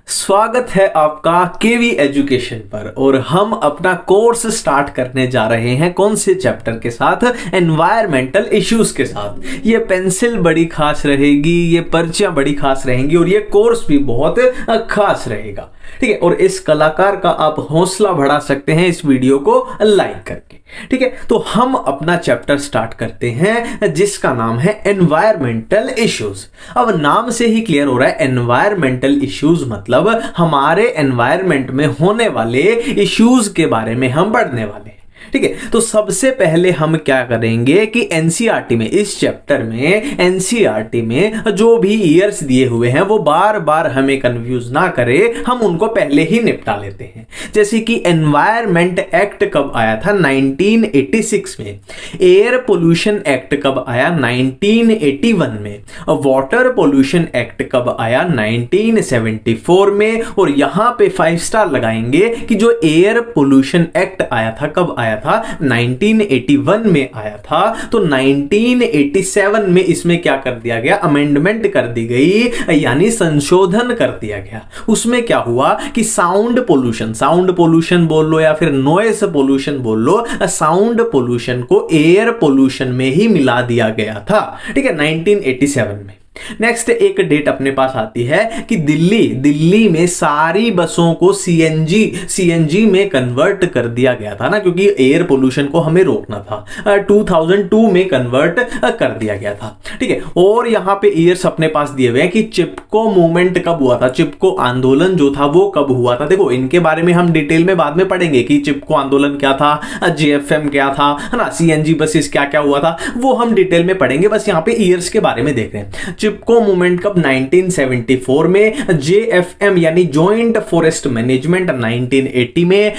स्वागत है आपका केवी एजुकेशन पर। और हम अपना कोर्स स्टार्ट करने जा रहे हैं कौन से चैप्टर के साथ? एनवायरमेंटल इश्यूज के साथ। ये पेंसिल बड़ी खास रहेगी, ये पर्चियां बड़ी खास रहेंगी और ये कोर्स भी बहुत खास रहेगा। ठीक है, और इस कलाकार का आप हौसला बढ़ा सकते हैं इस वीडियो को लाइक करके। ठीक है, तो हम अपना चैप्टर स्टार्ट करते हैं जिसका नाम है एनवायरमेंटल इश्यूज। अब नाम से ही क्लियर हो रहा है, एनवायरमेंटल इश्यूज मतलब हमारे एनवायरमेंट में होने वाले इश्यूज के बारे में हम पढ़ने वाले हैं। ठीक है, तो सबसे पहले हम क्या करेंगे कि एनसीईआरटी में, इस चैप्टर में एनसीईआरटी में जो भी ईयर्स दिए हुए हैं वो बार बार हमें कंफ्यूज ना करे, हम उनको पहले ही निपटा लेते हैं। जैसे कि एनवायरमेंट एक्ट कब आया था? 1986 में। एयर पोल्यूशन एक्ट कब आया? 1981 में। और वाटर पोल्यूशन एक्ट कब आया? 1974 में। और यहां पे 5 स्टार लगाएंगे कि जो एयर पोल्यूशन एक्ट आया था कब आया था? 1981 में आया था। तो 1987 में इसमें क्या कर दिया गया? अमेंडमेंट कर दी गई, यानी संशोधन कर दिया गया। उसमें क्या हुआ कि साउंड पोल्यूशन बोल लो या फिर नॉइस पोल्यूशन बोल लो, साउंड पोल्यूशन को एयर पोल्यूशन में ही मिला दिया गया था। ठीक है, 1987 में। नेक्स्ट एक डेट अपने पास आती है कि दिल्ली में सारी बसों को सीएनजी में कन्वर्ट कर दिया गया था ना, क्योंकि एयर पोल्यूशन को हमें रोकना था। 2002 में कन्वर्ट कर दिया गया था। ठीक है, और यहां पे ईयर्स अपने पास दिए हुए हैं कि चिपको मूवमेंट कब हुआ था, चिपको आंदोलन जो था वो कब हुआ था। देखो, इनके बारे में हम डिटेल में बाद में पढ़ेंगे कि चिपको आंदोलन क्या था, जेएफएम क्या था, है ना, सीएनजी बसेस क्या क्या हुआ था, वो हम डिटेल में पढ़ेंगे। बस यहां पे ईयर्स के बारे में देख रहे हैं। चिपको मूवमेंट कब? 1974 में। जेएफएम यानी जॉइंट फॉरेस्ट मैनेजमेंट 1980 में।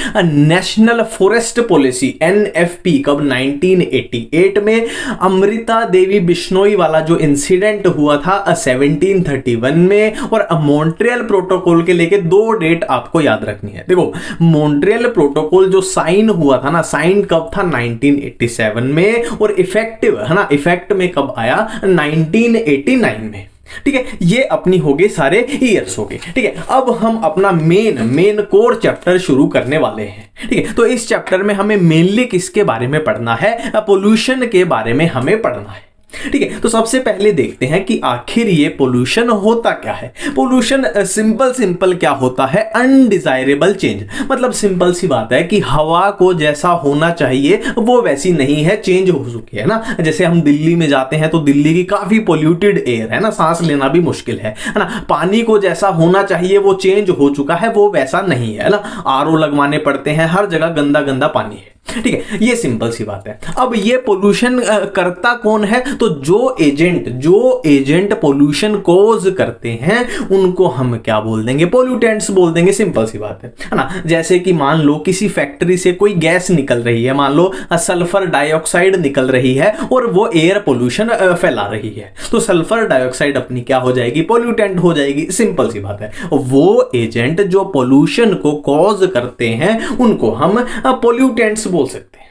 नेशनल फॉरेस्ट पॉलिसी एनएफपी कब? 1988 में। अमृता देवी बिश्नोई वाला जो इंसिडेंट हुआ था 1731 में। और मॉन्ट्रियल प्रोटोकॉल के लेके 2 डेट आपको याद रखनी है। देखो, मॉन्ट्रियल प्रोटोकॉल जो साइन हुआ था ना, साइन कब था? 1987 में। और इफेक्टिव, है ना, इफेक्ट में कब आया? 1989 में। ठीक है, ये अपनी हो गए सारे ईयर्स हो गए। ठीक है, अब हम अपना मेन कोर चैप्टर शुरू करने वाले हैं। ठीक है, तो इस चैप्टर में हमें मेनली किसके बारे में पढ़ना है? पोल्यूशन के बारे में हमें पढ़ना है। ठीक है, तो सबसे पहले देखते हैं कि आखिर ये पोल्यूशन होता क्या है। पोल्यूशन सिंपल क्या होता है? Undesirable change. मतलब सिंपल सी बात है कि हवा को जैसा होना चाहिए वो वैसी नहीं है, चेंज हो चुकी है ना। जैसे हम दिल्ली में जाते हैं तो दिल्ली की काफी पोल्यूटेड एयर है ना, सांस लेना भी मुश्किल है ना। पानी को जैसा होना चाहिए वो चेंज हो चुका है, वो वैसा नहीं है ना। आरओ लगवाने पड़ते हैं, हर जगह गंदा पानी है। ठीक है, ये सिंपल सी बात है। अब ये पोल्यूशन करता कौन है? तो जो एजेंट पोल्यूशन कॉज करते हैं उनको हम क्या बोल देंगे? पोल्यूटेंट्स बोल देंगे। सिंपल सी बात है ना। जैसे कि मान लो किसी फैक्ट्री से कोई गैस निकल रही है, मान लो सल्फर डाइऑक्साइड निकल रही है और वो एयर पोल्यूशन फैला रही है, तो सल्फर डाइऑक्साइड अपनी क्या हो जाएगी? पोल्यूटेंट हो जाएगी। सिंपल सी बात है। वो एजेंट जो पोल्यूशन को कॉज करते हैं उनको हम पोल्यूटेंट्स बोल सकते हैं।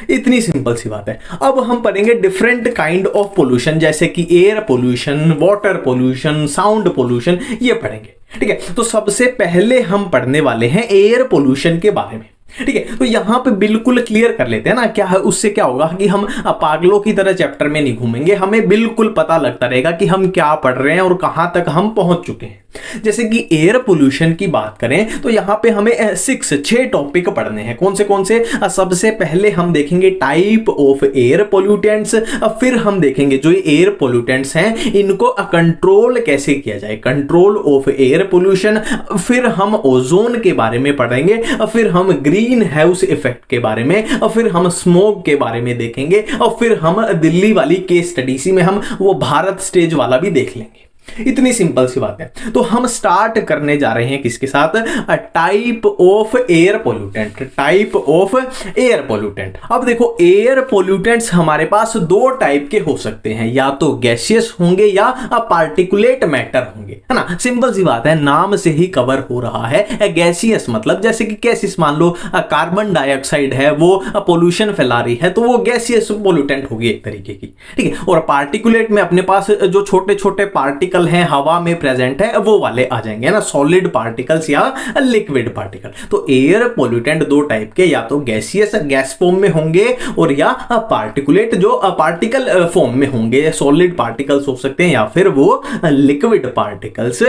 इतनी सिंपल सी बात है। अब हम पढ़ेंगे डिफरेंट काइंड ऑफ पोल्यूशन, जैसे कि air pollution, water pollution, sound pollution, ये पढ़ेंगे। ठीक है, तो सबसे पहले हम पढ़ने वाले हैं एयर पोल्यूशन के बारे में। ठीक है, तो यहां पे बिल्कुल क्लियर कर लेते हैं ना क्या है। उससे क्या होगा कि हम पागलों की तरह चैप्टर में नहीं घूमेंगे, हमें बिल्कुल पता लगता रहेगा कि हम क्या पढ़ रहे हैं और कहां तक हम पहुंच चुके हैं। जैसे कि एयर पोल्यूशन की बात करें तो यहां पे हमें 6 टॉपिक पढ़ने हैं। कौन से? सबसे पहले हम देखेंगे टाइप ऑफ एयर पोल्यूटेंट्स। फिर हम देखेंगे जो एयर पोल्यूटेंट्स हैं इनको कंट्रोल कैसे किया जाए, कंट्रोल ऑफ एयर पोल्यूशन। फिर हम ओजोन के बारे में पढ़ेंगे। फिर हम ग्रीन हाउस इफेक्ट के बारे में, और फिर हम स्मोक के बारे में देखेंगे। और फिर हम दिल्ली वाली केस स्टडी सी में हम वो भारत स्टेज वाला भी देख लेंगे। इतनी सिंपल सी बात है। तो हम स्टार्ट करने जा रहे हैं किसके साथ? Type of air pollutant. Type of air pollutant. अब देखो, एयर पोल्यूटेंट्स हमारे पास 2 टाइप के हो सकते हैं, या तो गैसियस होंगे या पार्टिकुलेट मैटर होंगे, है ना। सिंपल सी बात है, नाम से ही कवर हो रहा है। गैसियस मतलब जैसे कि गैसियस, मान लो कार्बन डाइऑक्साइड है, वो पोल्यूशन फैला रही है, तो वो गैसियस पोल्यूटेंट होगी एक तरीके की। ठीक है, और पार्टिकुलेट में अपने पास जो छोटे छोटे पार्टिकल पार्टिकल हैं हवा में प्रेजेंट है वो वाले आ जाएंगे ना, सॉलिड पार्टिकल्स या लिक्विड पार्टिकल। तो एयर पोल्यूटेंट दो टाइप के, या तो गैसियस गैस फॉर्म में होंगे और या पार्टिकुलेट जो पार्टिकल फॉर्म में होंगे, सॉलिड पार्टिकल्स हो सकते हैं या फिर वो लिक्विड पार्टिकल्स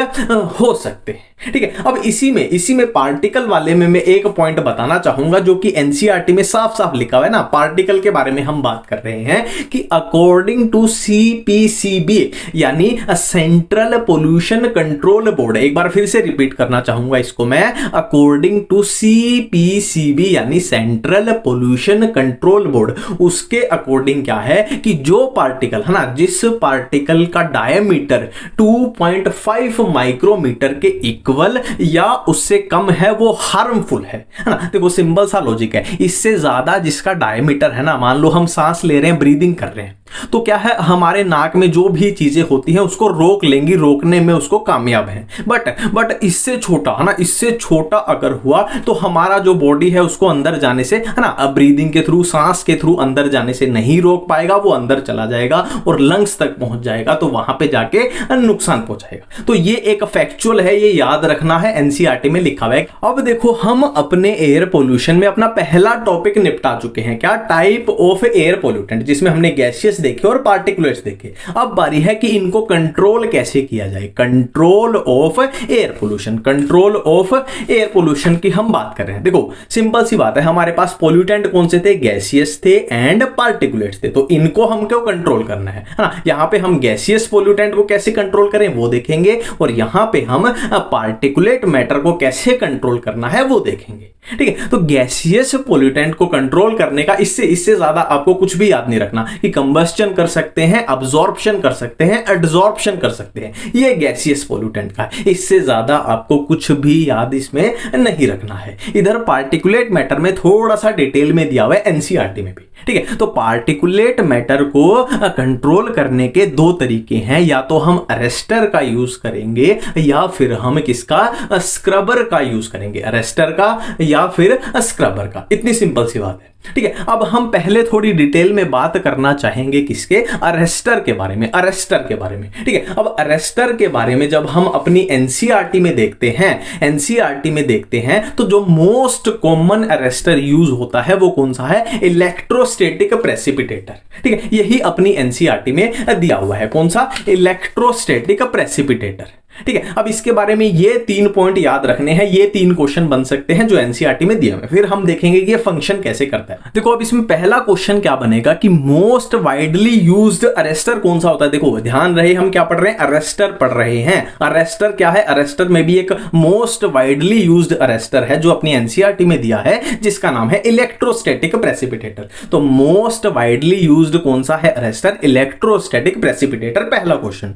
हो सकते हैं। ठीक है, अब इसी में पार्टिकल वाले में मैं एक पॉइंट बताना चाहूंगा जो कि एनसीईआरटी में साफ साफ लिखा हुआ है ना, पार्टिकल के बारे में हम बात कर रहे हैं कि अकॉर्डिंग टू सीपीसीबी यानी सेंट्रल पोल्यूशन कंट्रोल बोर्ड, एक बार फिर से रिपीट करना चाहूंगा इसको मैं, अकॉर्डिंग टू सीपीसीबी यानी सेंट्रल पोल्यूशन कंट्रोल बोर्ड, उसके अकॉर्डिंग क्या है कि जो पार्टिकल है ना, जिस पार्टिकल का डायमीटर 2.5 माइक्रोमीटर के इक्वल या उससे कम है वो हार्मफुल है ना। देखो सिंपल सा लॉजिक है, इससे ज्यादा जिसका डायमीटर है ना, मान लो हम सांस ले रहे हैं, ब्रीदिंग कर रहे हैं, तो क्या है हमारे नाक में जो भी चीजें होती हैं उसको रोक लेंगी, रोकने में उसको कामयाब है। बट इससे छोटा है ना, इससे छोटा अगर हुआ तो हमारा जो बॉडी है उसको अंदर जाने से है ना, ब्रीदिंग के थ्रू, सांस के थ्रू अंदर जाने से नहीं रोक पाएगा, वो अंदर चला जाएगा और लंग्स तक पहुंच जाएगा, तो वहां पे जाके नुकसान पहुंचाएगा। तो ये एक फैक्चुअल है, ये याद रखना है, एनसीईआरटी में लिखा हुआ है। अब देखो हम अपने एयर पोल्यूशन में अपना पहला टॉपिक निपटा चुके हैं, क्या, टाइप ऑफ एयर पोल्यूटेंट, जिसमें हमने गैसियस देखे और पार्टिकुलेट्स देखे। अब बारी है कि इनको कंट्रोल कैसे किया जाए, control of air pollution. Control of air pollution की हम बात कर रहे हैं। देखो सिंपल सी बात है, हमारे पास पोल्यूटेंट कौन से थे, गैसियस थे एंड पार्टिकुलेट्स थे, तो इनको हमको कंट्रोल करना है ना। यहां पे हम गैसियस पोल्यूटेंट को कैसे कंट्रोल करें वो देखेंगे, और यहां पे हम पार्टिकुलेट मैटर को कैसे कंट्रोल करना है वो देखेंगे। ठीक है, तो गैसियस पोल्यूटेंट को कंट्रोल करने का इससे ज्यादा आपको कुछ भी याद नहीं रखना कि कंबस्चन कर सकते हैं, अब्जॉर्प्शन कर सकते हैं, एडजॉर्प्शन कर सकते हैं, ये गैसियस पोल्यूटेंट का। इससे ज्यादा आपको कुछ भी याद इसमें नहीं रखना है। इधर पार्टिकुलेट मैटर में थोड़ा सा डिटेल में दिया हुआ है एनसीईआरटी में भी। ठीक है, तो पार्टिकुलेट मैटर को कंट्रोल करने के दो तरीके हैं, या तो हम अरेस्टर का यूज करेंगे या फिर हम किसका, स्क्रबर का यूज करेंगे, अरेस्टर का या फिर स्क्रबर का। इतनी सिंपल सी बात है। ठीक है, अब हम पहले थोड़ी डिटेल में बात करना चाहेंगे किसके, अरेस्टर के बारे में, अरेस्टर के बारे में। ठीक है, अब अरेस्टर के बारे में जब हम अपनी एनसीईआरटी में देखते हैं, एनसीईआरटी में देखते हैं तो जो मोस्ट कॉमन अरेस्टर यूज होता है वो कौन सा है, इलेक्ट्रोस्टैटिक प्रेसिपिटेटर। ठीक है, यही अपनी एनसीईआरटी में दिया हुआ है, कौन सा, इलेक्ट्रोस्टैटिक प्रेसिपिटेटर। ठीक है, अब इसके बारे में ये 3 पॉइंट याद रखने हैं, ये 3 क्वेश्चन बन सकते हैं जो एनसीईआरटी में दिए हुए। फिर हम देखेंगे कि ये फंक्शन कैसे करता है। देखो अब इसमें पहला क्वेश्चन क्या बनेगा कि मोस्ट वाइडली यूज्ड अरेस्टर कौन सा होता है। देखो ध्यान रहे, हम क्या पढ़ रहे हैं, अरेस्टर पढ़ रहे हैं। अरेस्टर क्या है, अरेस्टर में भी एक मोस्ट वाइडली यूज्ड अरेस्टर है जो अपनी एनसीईआरटी में दिया है, जिसका नाम है इलेक्ट्रोस्टैटिक प्रेसिपिटेटर। तो मोस्ट वाइडली यूज्ड कौन सा है अरेस्टर, इलेक्ट्रोस्टैटिक प्रेसिपिटेटर, पहला क्वेश्चन।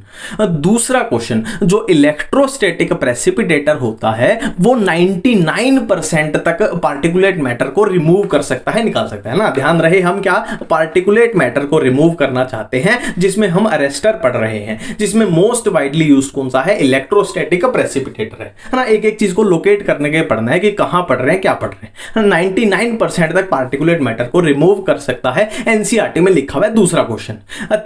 दूसरा क्वेश्चन, जो इलेक्ट्रोस्टैटिक प्रेसिपिटेटर होता है वो 99% तक पार्टिकुलेट मैटर को रिमूव कर सकता है, निकाल सकता है ना। ध्यान रहे, हम क्या पार्टिकुलेट मैटर को रिमूव करना चाहते हैं, जिसमें हम अरेस्टर पढ़ रहे हैं, जिसमें मोस्ट वाइडली यूज कौन सा है, इलेक्ट्रोस्टैटिक प्रेसिपिटेटर है ना। एक एक चीज को लोकेट करने के पढ़ना है कि कहां पढ़ रहे हैं, क्या पढ़ रहे हैं। 99% तक पार्टिकुलेट मैटर को रिमूव कर सकता है, एनसीईआरटी में लिखा हुआ है। दूसरा क्वेश्चन।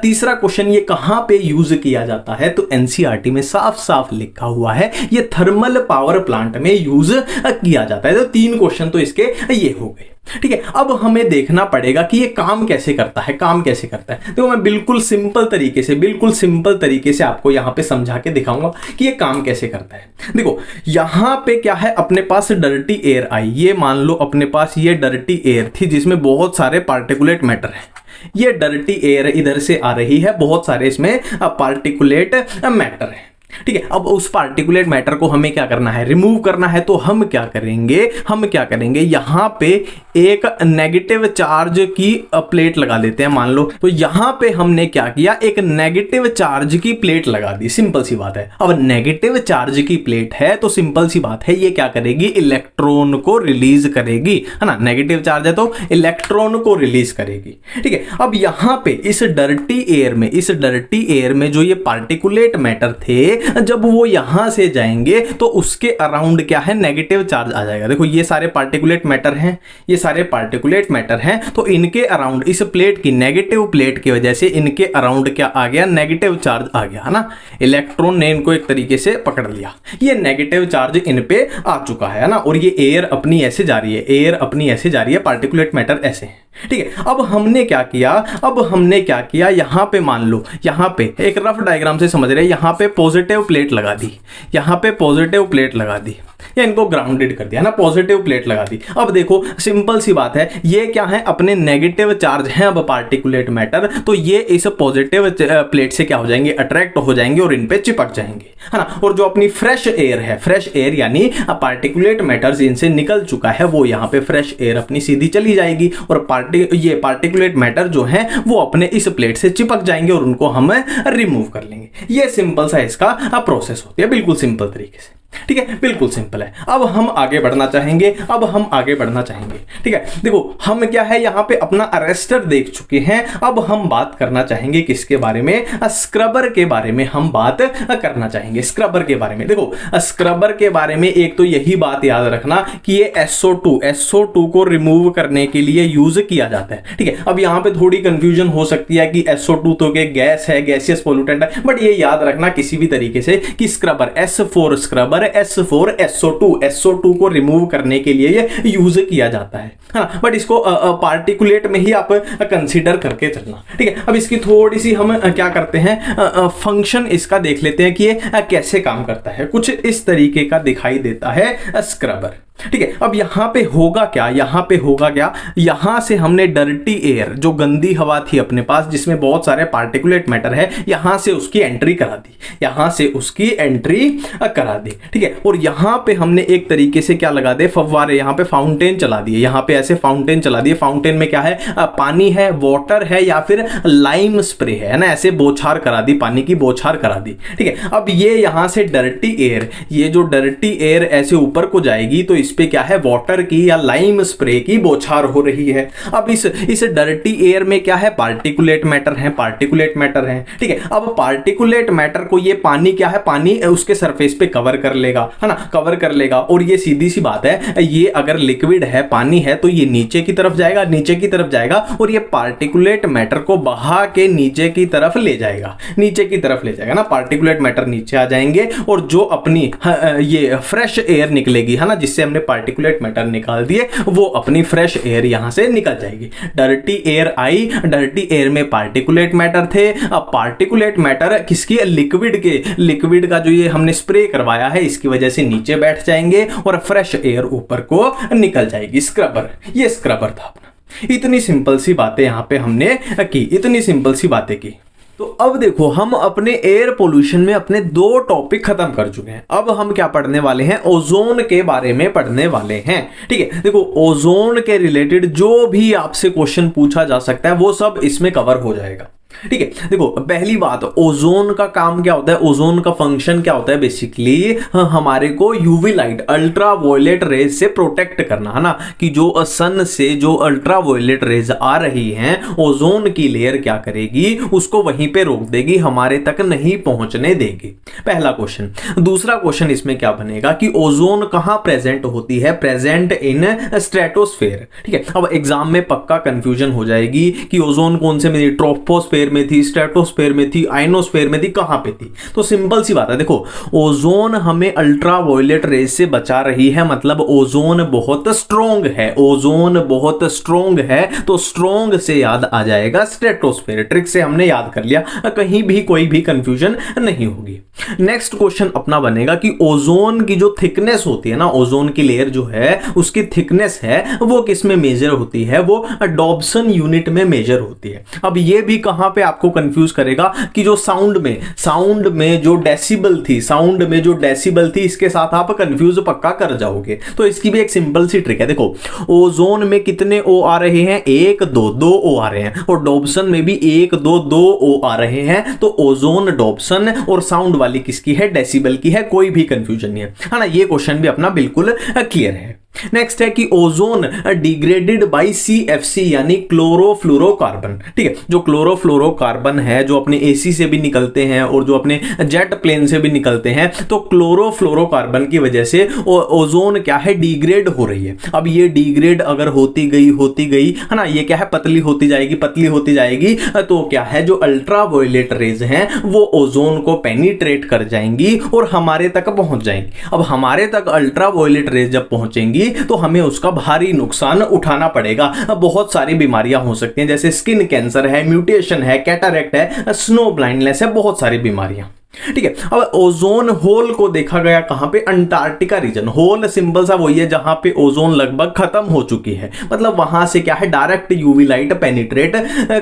तीसरा क्वेश्चन, ये कहां पे यूज किया जाता है, तो एनसीईआरटी में साफ साफ लिखा हुआ है ये थर्मल पावर प्लांट में यूज किया जाता है। तो 3 क्वेश्चन तो इसके ये हो गए। ठीक है, अब हमें देखना पड़ेगा कि ये काम कैसे करता है, काम कैसे करता है। तो मैं बिल्कुल सिंपल तरीके से आपको यहां पे समझा के दिखाऊंगा कि ये काम कैसे करता है। देखो यहां पे क्या है, अपने पास डर्टी एयर आई, ये मान लो अपने पास ये डर्टी एयर थी जिसमें बहुत सारे पार्टिकुलेट मैटर है। ये डर्टी एयर इधर से आ रही है, बहुत सारे इसमें पार्टिकुलेट मैटर है। ठीक है, अब उस पार्टिकुलेट मैटर को हमें क्या करना है, रिमूव करना है। तो हम क्या करेंगे, यहां पे एक नेगेटिव चार्ज की प्लेट लगा देते हैं, मान लो। तो यहां पे हमने क्या किया, एक नेगेटिव चार्ज की प्लेट लगा दी, सिंपल सी बात है। अब नेगेटिव चार्ज की प्लेट है तो सिंपल सी बात है, ये क्या करेगी, इलेक्ट्रॉन को रिलीज करेगी, है ना। नेगेटिव चार्ज है तो इलेक्ट्रॉन को रिलीज करेगी। ठीक है, अब यहां पे इस डर्टी एयर में जो ये पार्टिकुलेट मैटर थे जब वो यहां से जाएंगे तो उसके अराउंड क्या है, नेगेटिव चार्ज आ जाएगा। देखो ये सारे पार्टिकुलेट मैटर हैं, ये सारे पार्टिकुलेट मैटर हैं, तो इनके अराउंड इस प्लेट की, नेगेटिव प्लेट की वजह से इनके अराउंड क्या आ गया, नेगेटिव चार्ज आ गया, है ना। इलेक्ट्रॉन ने इनको एक तरीके से पकड़ लिया, ये नेगेटिव चार्ज इन पे आ चुका है ना। और ये एयर अपनी ऐसे जा रही है, एयर अपनी ऐसे जा रही है, पार्टिकुलेट मैटर ऐसे है, ठीक है। अब हमने क्या किया, यहां पे मान लो, यहां पे एक रफ डायग्राम से समझ रहे हैं, यहां पे पॉजिटिव प्लेट लगा दी, यहां पे पॉजिटिव प्लेट लगा दी, या इनको ग्राउंडेड कर दिया ना, पॉजिटिव प्लेट लगा दी। अब देखो सिंपल सी बात है, ये क्या है, अपने नेगेटिव चार्ज हैं अब पार्टिकुलेट मैटर, तो ये इस पॉजिटिव प्लेट से क्या हो जाएंगे, अट्रैक्ट हो जाएंगे और इन पे चिपक जाएंगे, है ना। और जो अपनी फ्रेश एयर है, फ्रेश एयर यानी पार्टिकुलेट मैटर इनसे निकल चुका है, वो यहाँ पे फ्रेश एयर अपनी सीधी चली जाएगी और ये पार्टिकुलेट मैटर जो है वो अपने इस प्लेट से चिपक जाएंगे और उनको हम रिमूव कर लेंगे। ये सिंपल सा इसका प्रोसेस होती है, बिल्कुल सिंपल तरीके से, ठीक है, बिल्कुल सिंपल है। अब हम आगे बढ़ना चाहेंगे, ठीक है। देखो हम क्या है, यहां पे अपना अरेस्टर देख चुके हैं, अब हम बात करना चाहेंगे किसके बारे में, स्क्रबर के बारे में हम बात करना चाहेंगे, स्क्रबर के बारे में। देखो स्क्रबर के बारे में एक तो यही बात याद रखना कि ये SO2 को रिमूव करने के लिए यूज किया जाता है, ठीक है। अब यहां पे थोड़ी कंफ्यूजन हो सकती है कि SO2 तो के गैस है, गैसियस पोल्यूटेंट है, बट ये याद रखना किसी भी तरीके से कि scrubber S4 scrubber, S4 SO2 को रिमूव करने के लिए ये यूज किया जाता है, हाँ, बट इसको पार्टिकुलेट में ही आप कंसीडर करके चलना, ठीक है। अब इसकी थोड़ी सी हम क्या करते हैं, फंक्शन इसका देख लेते हैं कि ये कैसे काम करता है। कुछ इस तरीके का दिखाई देता है स्क्रबर, ठीक है। अब यहां पे होगा क्या, यहां से हमने डर्टी एयर, जो गंदी हवा थी अपने पास जिसमें बहुत सारे पार्टिकुलेट मैटर है, यहां से उसकी एंट्री करा दी, ठीक है। और यहां पे हमने एक तरीके से क्या लगा दे, फव्वारे, यहां पे फाउंटेन चला दिए, यहां पे ऐसे फाउंटेन चला दिए। फाउंटेन में क्या है, पानी है, वाटर है या फिर लाइम स्प्रे है ना, ऐसे बौछार करा दी, पानी की बौछार करा दी, ठीक है। अब ये यहां से डर्टी एयर, ये जो डर्टी एयर ऐसे ऊपर को जाएगी तो इस पे क्या है, वाटर की या लाइम स्प्रे की बौछार हो रही है। अब इस डर्टी एयर में क्या है, पार्टिकुलेट मैटर है, ठीक है। अब पार्टिकुलेट मैटर को ये पानी क्या है, पानी उसके सरफेस पे कवर कर लेगा, है ना, कवर कर लेगा। और ये सीधी सी बात है, ये अगर लिक्विड है, पानी है, तो ये नीचे की तरफ जाएगा और ये पार्टिकुलेट मैटर को बहा के नीचे की तरफ ले जाएगा ना। पार्टिकुलेट मैटर नीचे आ जाएंगे और जो अपनी ये फ्रेश एयर निकलेगी, है ना, जिससे हमने पार्टिकुलेट मैटर निकाल दिए, वो अपनी फ्रेश एयर यहां से निकल जाएगी। डर्टी एयर आई, डर्टी एयर में पार्टिकुलेट मैटर थे। अब पार्टिकुलेट मैटर किसकी, लिक्विड का जो ये हमने स्प्रे करवाया है, इसकी वजह से नीचे बैठ जाएंगे और फ्रेश एयर ऊपर को निकल जाएगी। स्क्रबर, ये स्क्रबर था अपना। इतनी सिंपल सी बातें यहां पे हमने की, तो अब देखो हम अपने एयर पोल्यूशन में अपने 2 टॉपिक खत्म कर चुके हैं। अब हम क्या पढ़ने वाले हैं, ओजोन के बारे में पढ़ने वाले हैं, ठीक है। देखो ओजोन के रिलेटेड जो भी आपसे क्वेश्चन पूछा जा सकता है वो सब इसमें कवर हो जाएगा, ठीक है। देखो पहली बात, ओजोन का काम क्या होता है, ओजोन का फंक्शन क्या होता है, बेसिकली हमारे को UV light, ultraviolet rays से प्रोटेक्ट करना, है ना, कि जो सन से जो अल्ट्रा वायलेट रेज आ रही हैं, ओजोन की लेयर क्या करेगी, उसको वहीं पे रोक देगी, हमारे तक नहीं पहुंचने देगी। पहला क्वेश्चन। दूसरा क्वेश्चन इसमें क्या बनेगा कि ओजोन कहां प्रेजेंट होती है, प्रेजेंट इन स्ट्रेटोस्फेयर, ठीक है। अब एग्जाम में पक्का कंफ्यूजन हो जाएगी कि ओजोन कौन से में, ट्रोपोस्फेयर में थी, स्ट्रेटोस्फेयर में थी, आयनोस्फेयर में थी, कहां पे थी। तो सिंपल सी बात है, देखो ओजोन हमें अल्ट्रा वायलेट रेज से बचा रही है, मतलब ओजोन बहुत स्ट्रॉन्ग है, तो स्ट्रॉन्ग से याद आ जाएगा स्ट्रेटोस्फेयर। ट्रिक से हमने याद कर लिया, कहीं भी कोई भी कंफ्यूजन नहीं होगी। नेक्स्ट क्वेश्चन अपना बनेगा कि ओजोन की जो थिकनेस होती है ना, ओजोन की लेयर जो है उसकी थिकनेस है वो किस में मेजर होती है, वो डॉब्सन यूनिट में मेजर होती है। अब ये भी कहां पे आपको कंफ्यूज करेगा कि जो साउंड में जो डेसिबल थी, इसके साथ आप कंफ्यूज पक्का कर जाओगे। तो इसकी भी एक सिंपल सी ट्रिक है। देखो ओजोन में कितने ओ आ रहे हैं, 1 2 ओ आ रहे हैं, और डॉब्सन में भी 1 2 ओ आ रहे हैं। तो ओजोन डॉब्सन और साउंड वाली किसकी है, डेसिबल की है, कोई भी कंफ्यूजन नहीं है ना। ये क्वेश्चन भी अपना बिल्कुल क्लियर है। नेक्स्ट है कि ओजोन डिग्रेडेड बाय CFC यानी क्लोरोफ्लोरोकार्बन। ठीक है, जो क्लोरोफ्लोरोकार्बन है जो अपने AC से भी निकलते हैं और जो अपने जेट प्लेन से भी निकलते हैं, तो क्लोरोफ्लोरोकार्बन की वजह से ओजोन क्या है, डिग्रेड हो रही है। अब ये डिग्रेड अगर होती गई है ना, ये क्या है, पतली होती जाएगी, तो क्या है, जो अल्ट्रावायलेट रेज हैं वो ओजोन को पेनिट्रेट कर जाएंगी और हमारे तक पहुंच जाएंगी। अब हमारे तक अल्ट्रावायलेट रेज जब पहुंचेंगी तो हमें उसका भारी नुकसान उठाना पड़ेगा। बहुत सारी बीमारियां हो सकती हैं, जैसे स्किन कैंसर है, म्यूटेशन है, कैटरेक्ट है, स्नो ब्लाइंडनेस है, बहुत सारी बीमारियां। ठीक है, अब ओजोन होल को देखा गया कहां पे, अंटार्कटिका रीजन। होल सिंबल सा वही है जहां पे ओजोन लगभग खत्म हो चुकी है, मतलब वहां से क्या है, डायरेक्ट यूवी लाइट पेनिट्रेट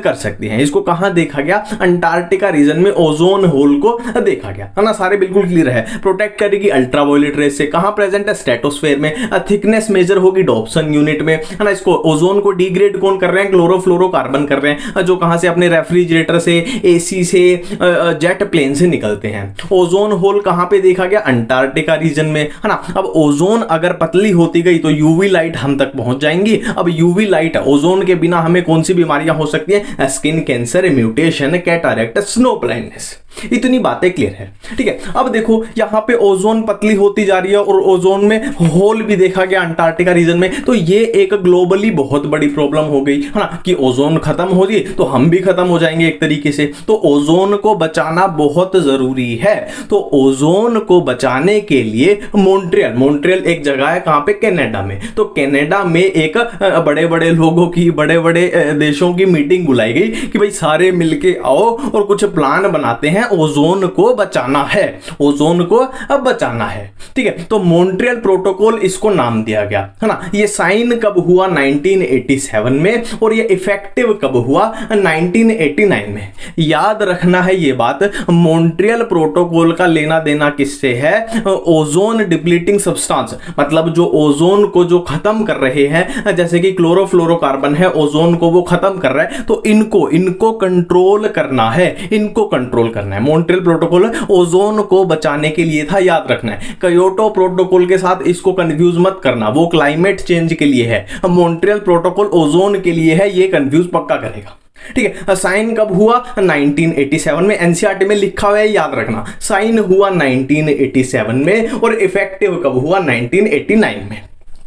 कर सकती है। इसको कहां देखा गया, अंटार्कटिका रीजन में ओजोन होल को देखा गया, है ना। सारे बिल्कुल क्लियर है। प्रोटेक्ट करेगी अल्ट्रावायलेट रेज से, कहां प्रेजेंट है, स्ट्रेटोस्फेयर में। थिकनेस मेजर होगी डॉप्सन यूनिट में, है ना। इसको ओजोन को डिग्रेड कौन कर रहे हैं, क्लोरोफ्लोरोकार्बन कर रहे हैं, जो कहां से, अपने रेफ्रिजरेटर से, AC से, जेट प्लेन से निकलते हैं। ओजोन होल कहां पे देखा गया, अंटार्कटिका रीजन में, है ना। अब ओजोन अगर पतली होती गई तो यूवी लाइट हम तक पहुंच जाएंगी। अब यूवी लाइट, ओजोन के बिना हमें कौन सी बीमारियां हो सकती हैं, skin cancer, mutation, cataract, snow blindness. इतनी बातें क्लियर है। ठीक है, अब देखो यहां पे ओजोन पतली होती जा रही है और ओजोन में होल भी देखा गया अंटार्कटिका रीजन में, तो ये एक ग्लोबली बहुत बड़ी प्रॉब्लम हो गई, है ना, कि ओजोन खत्म हो गई तो हम भी खत्म हो जाएंगे एक तरीके से। तो ओजोन को बचाना बहुत जरूरी है। तो ओजोन को बचाने के लिए मॉन्ट्रियल एक जगह है, कहां पे, कनाडा में। तो कनाडा में एक बड़े बड़े लोगों की, बड़े बड़े देशों की मीटिंग बुलाई गई कि भाई सारे मिलके आओ और कुछ प्लान बनाते हैं, ओजोन को बचाना है, ओजोन को अब बचाना है। ठीक है, तो मॉन्ट्रियल प्रोटोकॉल इसको नाम दिया गया, है ना। ये साइन कब हुआ, 1987 में, और ये इफेक्टिव कब हुआ, 1989 में। याद रखना है ये बात, मॉन्ट्रियल प्रोटोकॉल का लेना देना किससे है, ओजोन डिप्लीटिंग सब्सटेंस, मतलब जो ओजोन को जो खत्म कर रहे हैं, जैसे कि क्लोरोफ्लोरोकार्बन है, ओजोन को वो खत्म कर रहा है, तो इनको कंट्रोल करना है, इनको कंट्रोल करना है। मॉन्ट्रियल प्रोटोकॉल ओजोन को बचाने के लिए था, याद रखना है। क्योटो प्रोटोकॉल के साथ इसको कंफ्यूज मत करना, वो क्लाइमेट चेंज के लिए है। मॉन्ट्रियल प्रोटोकॉल ओजोन के लिए है, ये कंफ्यूज पक्का करेगा। ठीक है, साइन कब हुआ, 1987 में। एनसीईआरटी में लिखा हुआ है, याद रखना। साइन हुआ 1987 में और इफेक्टिव कब हुआ, 1989 में।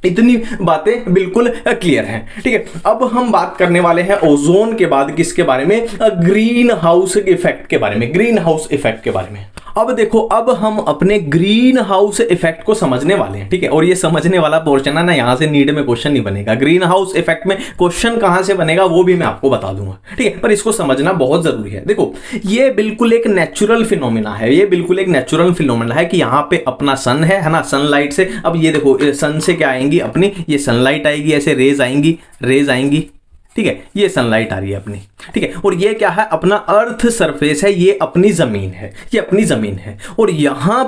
इतनी बातें बिल्कुल क्लियर हैं। ठीक है, अब हम बात करने वाले हैं ओजोन के बाद किसके बारे में, ग्रीन हाउस इफेक्ट के बारे में, ग्रीन हाउस इफेक्ट के बारे में। अब देखो, अब हम अपने ग्रीन हाउस इफेक्ट को समझने वाले हैं। ठीक है, और ये समझने वाला पोर्शन है ना, यहां से नीड में क्वेश्चन नहीं बनेगा। ग्रीन हाउस इफेक्ट में क्वेश्चन कहां से बनेगा वो भी मैं आपको बता दूंगा। ठीक है, पर इसको समझना बहुत जरूरी है। देखो, ये बिल्कुल एक नेचुरल फिनोमिना है, ये बिल्कुल एक नेचुरल फिनोमिना है कि यहाँ पे अपना सन है ना, सनलाइट से, अब ये देखो सन से क्या आएंगी, अपनी ये सनलाइट आएगी, ऐसे रेज आएंगी। ठीक है, ये सनलाइट आ रही है अपनी। ठीक है, और ये क्या है, अपना अर्थ सरफेस है, ये अपनी जमीन है, ये अपनी जमीन है। और यहां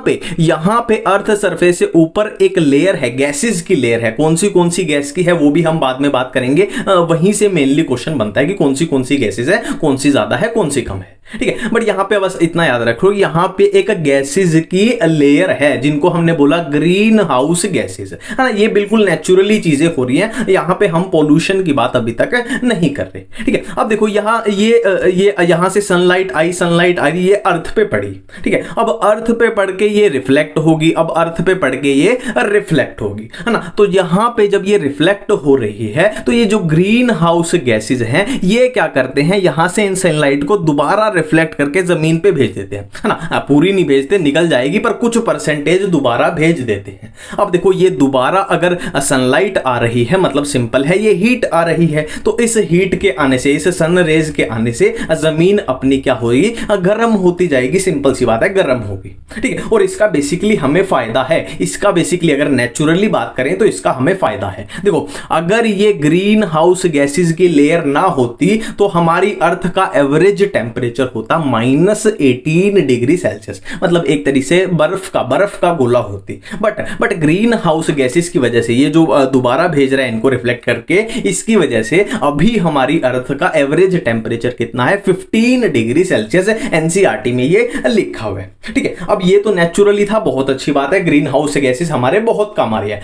पे अर्थ सरफेस से ऊपर एक लेयर है, गैसेस की लेयर है। कौन सी गैस की है वो भी हम बाद में बात करेंगे। वहीं से मेनली क्वेश्चन बनता है कि कौन सी गैसेस है, कौन सी ज्यादा है, कौन सी कम है। ठीक है, बट यहां पे बस इतना याद रखो, यहां पे एक गैसेस की लेयर है जिनको हमने बोला ग्रीन हाउस गैसेस, है ना। ये बिल्कुल नेचुरली चीजें हो रही हैं, यहां पे हम पॉल्यूशन की बात अभी तक नहीं कर रहे। ठीक है, अब देखो यहाँ ये यहां से सनलाइट आई, ये अर्थ पे पड़ी। ठीक है, अब अर्थ पे पड़ के ये रिफ्लेक्ट होगी, अब अर्थ पे पड़ के ये रिफ्लेक्ट होगी, है ना। तो यहां पे जब ये रिफ्लेक्ट हो रही है तो ये जो ग्रीन हाउस गैसेस हैं ये क्या करते हैं, यहां से इन सनलाइट को दोबारा रिफ्लेक्ट करके जमीन पे भेज देते हैं, है ना। पूरी नहीं भेजते, निकल जाएगी, पर कुछ परसेंटेज दोबारा भेज देते हैं। अब देखो, ये दोबारा अगर सनलाइट आ रही है, मतलब सिंपल है, ये हीट आ रही है, तो इस हीट के आने से, इस सन रेज के आने से जमीन अपनी क्या होगी, गर्म होती जाएगी। सिंपल सी बात है, गर्म होगी। ठीक है, और इसका बेसिकली हमें फायदा है, इसका बेसिकली अगर नेचुरली बात करें तो इसका हमें फायदा है। देखो, अगर ये ग्रीन हाउस गैसेस की लेयर ना होती तो हमारी अर्थ का एवरेज टेम्परेचर टेम्परेचर होता -18 डिग्री सेल्सियस, मतलब एक तरीके से बर्फ का गोला होती। बट ग्रीन हाउस गैसेस की वजह से ये जो दोबारा भेज रहा है इनको रिफ्लेक्ट करके, इसकी वजह से अभी हमारी अर्थ का एवरेज टेम्परेचर कितना है 15 डिग्री सेल्सियस, एनसीईआरटी में ये लिखा हुआ है। ठीक है, अब ये तो नेचुरली था, बहुत अच्छी बात है, ग्रीन हाउस गैसेस हमारे बहुत काम आ रही है।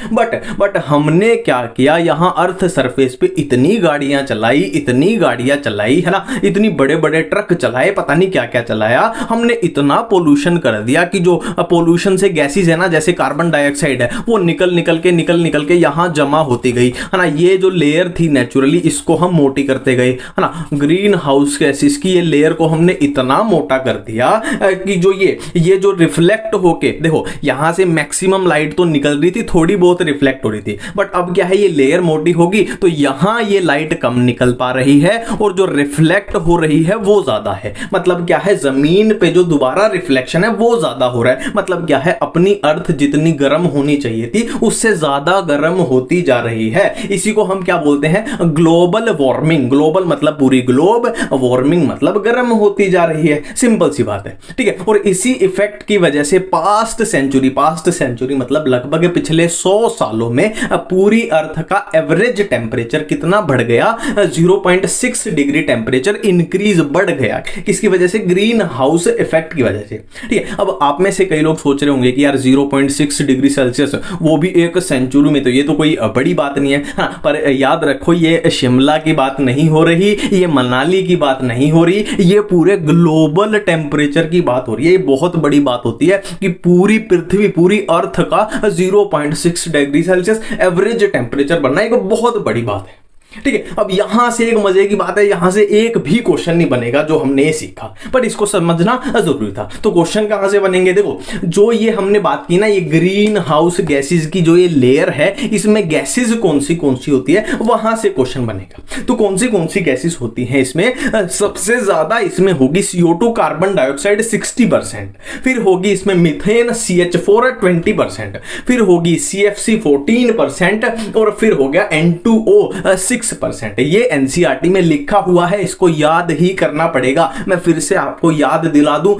बट हमने क्या किया, यहां अर्थ सरफेस पे इतनी गाड़ियां चलाई है ना, इतनी बड़े बड़े ट्रक चलाए, पता नहीं क्या क्या चलाया, हमने इतना पोल्यूशन कर दिया कि जो पोल्यूशन से गैसेस है ना, जैसे कार्बन डाइऑक्साइड है, वो निकल के यहां जमा होती गई है ना। ये जो लेयर थी नेचुरली, इसको हम मोटी करते गए है ना। ग्रीन हाउस गैसेस की ये लेयर को हमने इतना मोटा कर दिया कि जो ये जो रिफ्लेक्ट होके, देखो यहां से मैक्सिमम लाइट तो निकल रही थी, थोड़ी बहुत रिफ्लेक्ट हो रही थी, बट अब क्या है, ये लेयर मोटी होगी तो यहां ये लाइट कम निकल पा रही है और जो रिफ्लेक्ट हो रही है वो ज्यादा है। मतलब क्या है, जमीन पे जो दोबारा रिफ्लेक्शन है वो ज्यादा हो रहा है। मतलब क्या है, अपनी अर्थ जितनी गर्म होनी चाहिए थी उससे ज्यादा गर्म होती जा रही है। इसी को हम क्या बोलते हैं, ग्लोबल वार्मिंग। ग्लोबल मतलब पूरी ग्लोब, वार्मिंग मतलब गर्म होती जा रही है, सिंपल सी बात है। ठीक है, और इसी इफेक्ट की वजह से पास्ट सेंचुरी मतलब लगभग पिछले 100 सालों में पूरी अर्थ का एवरेज टेम्परेचर कितना बढ़ गया, 0.6 डिग्री टेम्परेचर इंक्रीज बढ़ गया। किसकी वजह से, ग्रीन हाउस इफेक्ट की वजह से। ठीक है, अब आप में से कई लोग सोच रहे होंगे कि यार 0.6 डिग्री सेल्सियस, वो भी एक सेंचुरी में, तो ये तो कोई बड़ी बात नहीं है। हाँ, पर याद रखो ये शिमला की बात नहीं हो रही, ये मनाली की बात नहीं हो रही, ये पूरे ग्लोबल टेम्परेचर की बात हो रही है। ये बहुत बड़ी बात होती है कि पूरी पृथ्वी, पूरी अर्थ का 0.6 डिग्री सेल्सियस एवरेज टेम्परेचर बनना एक बहुत बड़ी बात है। ठीक है, अब यहां से एक मजे की बात है, यहां से एक भी क्वेश्चन नहीं बनेगा जो हमने ये सीखा, पर इसको समझना जरूरी था। तो क्वेश्चन कहां से बनेंगे, देखो जो ये हमने बात की ना, ये ग्रीन हाउस गैसेस की जो ये लेयर है, इसमें गैसेस कौन सी होती है, वहां से क्वेश्चन बनेगा। तो कौन सी गैसेस होती हैं इसमें, सबसे ज्यादा इसमें होगी CO2 कार्बन डाइऑक्साइड 60%, फिर होगी इसमें मीथेन CH4 20%, फिर होगी CFC 14% और फिर हो गया N2O 6%। ये एनसीईआरटी में लिखा हुआ है, इसको याद ही करना पड़ेगा। मैं फिर से आपको याद दिला दूं,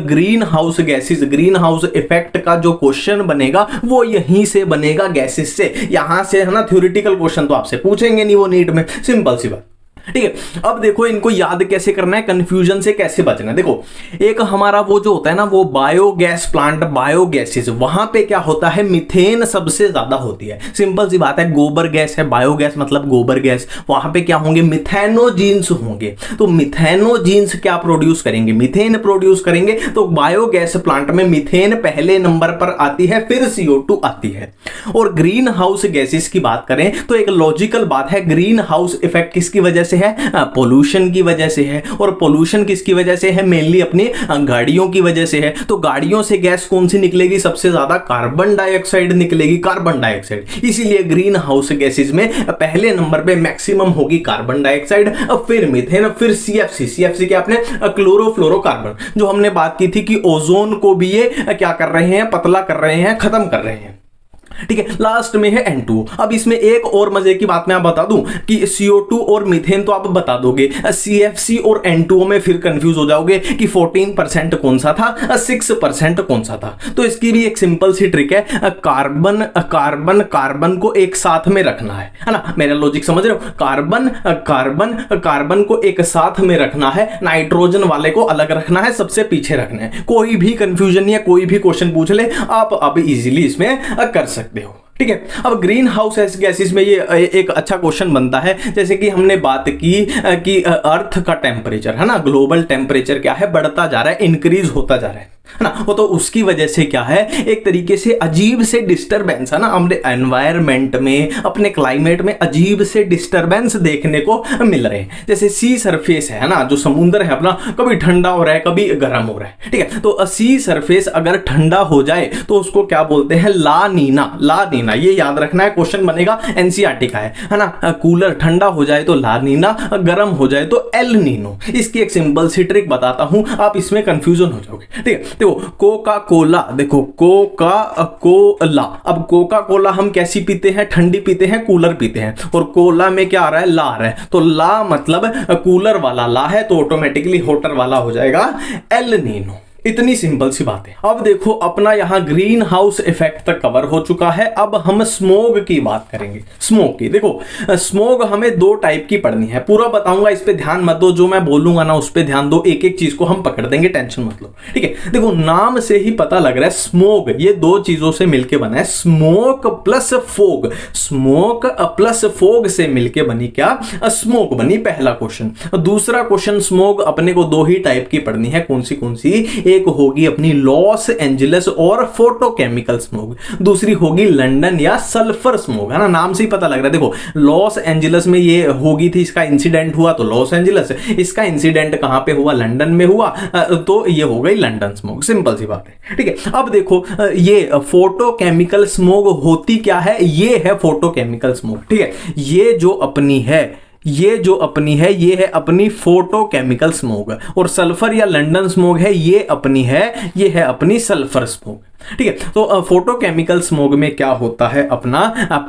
green house gases, green house effect का जो क्वेश्चन बनेगा वो यहीं से बनेगा, गैसेस से। यहां से है ना, थ्योरेटिकल क्वेश्चन तो आपसे पूछेंगे नहीं वो नीट में, सिंपल सी बात। ठीक है, अब देखो इनको याद कैसे करना है, कंफ्यूजन से कैसे बचना है। देखो एक हमारा वो जो होता है ना, वो बायोगैस प्लांट, बायोगैसेस, वहां पे क्या होता है, मीथेन सबसे ज्यादा होती है। सिंपल सी बात है, गोबर गैस है, बायोगैस मतलब गोबर गैस, वहां पे क्या होंगे, मिथेनोजीन्स होंगे। तो मिथेनोजीन्स क्या प्रोड्यूस करेंगे, मीथेन प्रोड्यूस करेंगे। तो बायोगैस प्लांट में मीथेन पहले नंबर पर आती है, फिर CO2 आती है। और ग्रीन हाउस गैसेस की बात करें तो एक लॉजिकल बात है, ग्रीन हाउस इफेक्ट किसकी वजह से है, पोल्यूशन की वजह से है। और पोल्यूशन किसकी वजह से है, मेनली अपनी गाड़ियों की वजह से है। तो गाड़ियों से गैस कौन सी निकलेगी, सबसे ज्यादा कार्बन डाइऑक्साइड निकलेगी, कार्बन डाइऑक्साइड। इसीलिए ग्रीन हाउस गैसेस में पहले नंबर पे मैक्सिमम होगी कार्बन डाइऑक्साइड, फिर मीथेन, फिर CFC क्या आपने, क्लोरोफ्लोरोकार्बन, जो हमने बात की थी कि ओजोन को भी ये क्या कर रहे हैं, पतला कर रहे हैं, खत्म कर रहे हैं। ठीक है, लास्ट में है N2O। अब इसमें एक और मजे की बात मैं आप बता दूं कि CO2 और मीथेन तो आप बता दोगे, CFC और N2O में फिर कंफ्यूज हो जाओगे कि 14% कौन सा था, 6% कौन सा था। तो इसकी भी एक सिंपल सी ट्रिक है, कार्बन को एक साथ में रखना है ना, मेरा लॉजिक समझ रहे हो, कार्बन को एक साथ में रखना है, नाइट्रोजन वाले को अलग रखना है, सबसे पीछे रखना है। कोई भी कंफ्यूजन नहीं है, कोई भी क्वेश्चन पूछ ले आप अब इजीली इसमें कर सकते हो। ठीक है, अब ग्रीन हाउस गैसेस में ये एक अच्छा क्वेश्चन बनता है, जैसे कि हमने बात की कि अर्थ का टेम्परेचर है ना, ग्लोबल टेम्परेचर क्या है, बढ़ता जा रहा है, इंक्रीज होता जा रहा है ना। वो तो उसकी वजह से क्या है, एक तरीके से अजीब से डिस्टरबेंस है ना, हमने एनवायरमेंट में, अपने क्लाइमेट में अजीब से डिस्टरबेंस देखने को मिल रहे हैं। जैसे सी सरफेस है ना, जो समुद्र है अपना, कभी ठंडा हो रहा है, कभी गर्म हो रहा है। ठीक है, तो सी सरफेस अगर ठंडा हो जाए तो उसको क्या बोलते हैं, ला नीना। ये याद रखना है, क्वेश्चन बनेगा, एनसीईआरटी का है ना। कूलर ठंडा हो जाए तो ला नीना, गर्म हो जाए तो एल नीनो। इसकी एक सिंपल सी ट्रिक बताता हूं, आप इसमें कंफ्यूजन हो जाओगे। ठीक है, देखो कोका कोला, देखो कोका कोला, अब कोका कोला हम कैसी पीते हैं, ठंडी पीते हैं, कूलर पीते हैं, और कोला में क्या आ रहा है, ला आ रहा है, तो ला मतलब कूलर वाला ला है, तो ऑटोमेटिकली होटर वाला हो जाएगा एल नीनो। इतनी सिंपल सी बात है। अब देखो अपना यहां ग्रीन हाउस इफेक्ट तक कवर हो चुका है, अब हम स्मोग की बात करेंगे। स्मोग की, देखो स्मोग हमें दो टाइप की पढ़नी है, पूरा बताऊंगा, इस पे ध्यान मत दो, जो मैं बोलूंगा ना उस पे ध्यान दो, एक एक चीज को हम पकड़ देंगे, टेंशन मत लो, ठीक है। देखो नाम से ही पता लग रहा है स्मोग ये दो चीजों से मिलके बना है, smoke plus fog, smoke plus fog से मिलके बनी क्या, स्मोक बनी, पहला क्वेश्चन। दूसरा क्वेश्चन, स्मोग अपने को दो ही टाइप की पढ़नी है, कौन सी, एक होगी अपनी लॉस एंजलिस और फोटोकेमिकल स्मोग, दूसरी होगी लंदन या सल्फर स्मोग, है ना, नाम से ही पता लग रहा है। देखो लॉस एंजलिस में ये होगी थी, इसका इंसिडेंट हुआ तो लॉस एंजलिस, इसका इंसिडेंट कहां पे हुआ, लंदन में हुआ, तो ये हो गई लंदन स्मोग, सिंपल सी बात है, ठीक है। अब देखो ये फोटोकेमिकल स्मोग होती क्या है, ये है फोटोकेमिकल स्मोग, ठीक है। ये जो अपनी है ये है अपनी फोटोकेमिकल स्मोग, और सल्फर या लंदन स्मोग है ये है अपनी सल्फर स्मोग, ठीक है। तो फोटोकेमिकल स्मोग में क्या होता है, अपना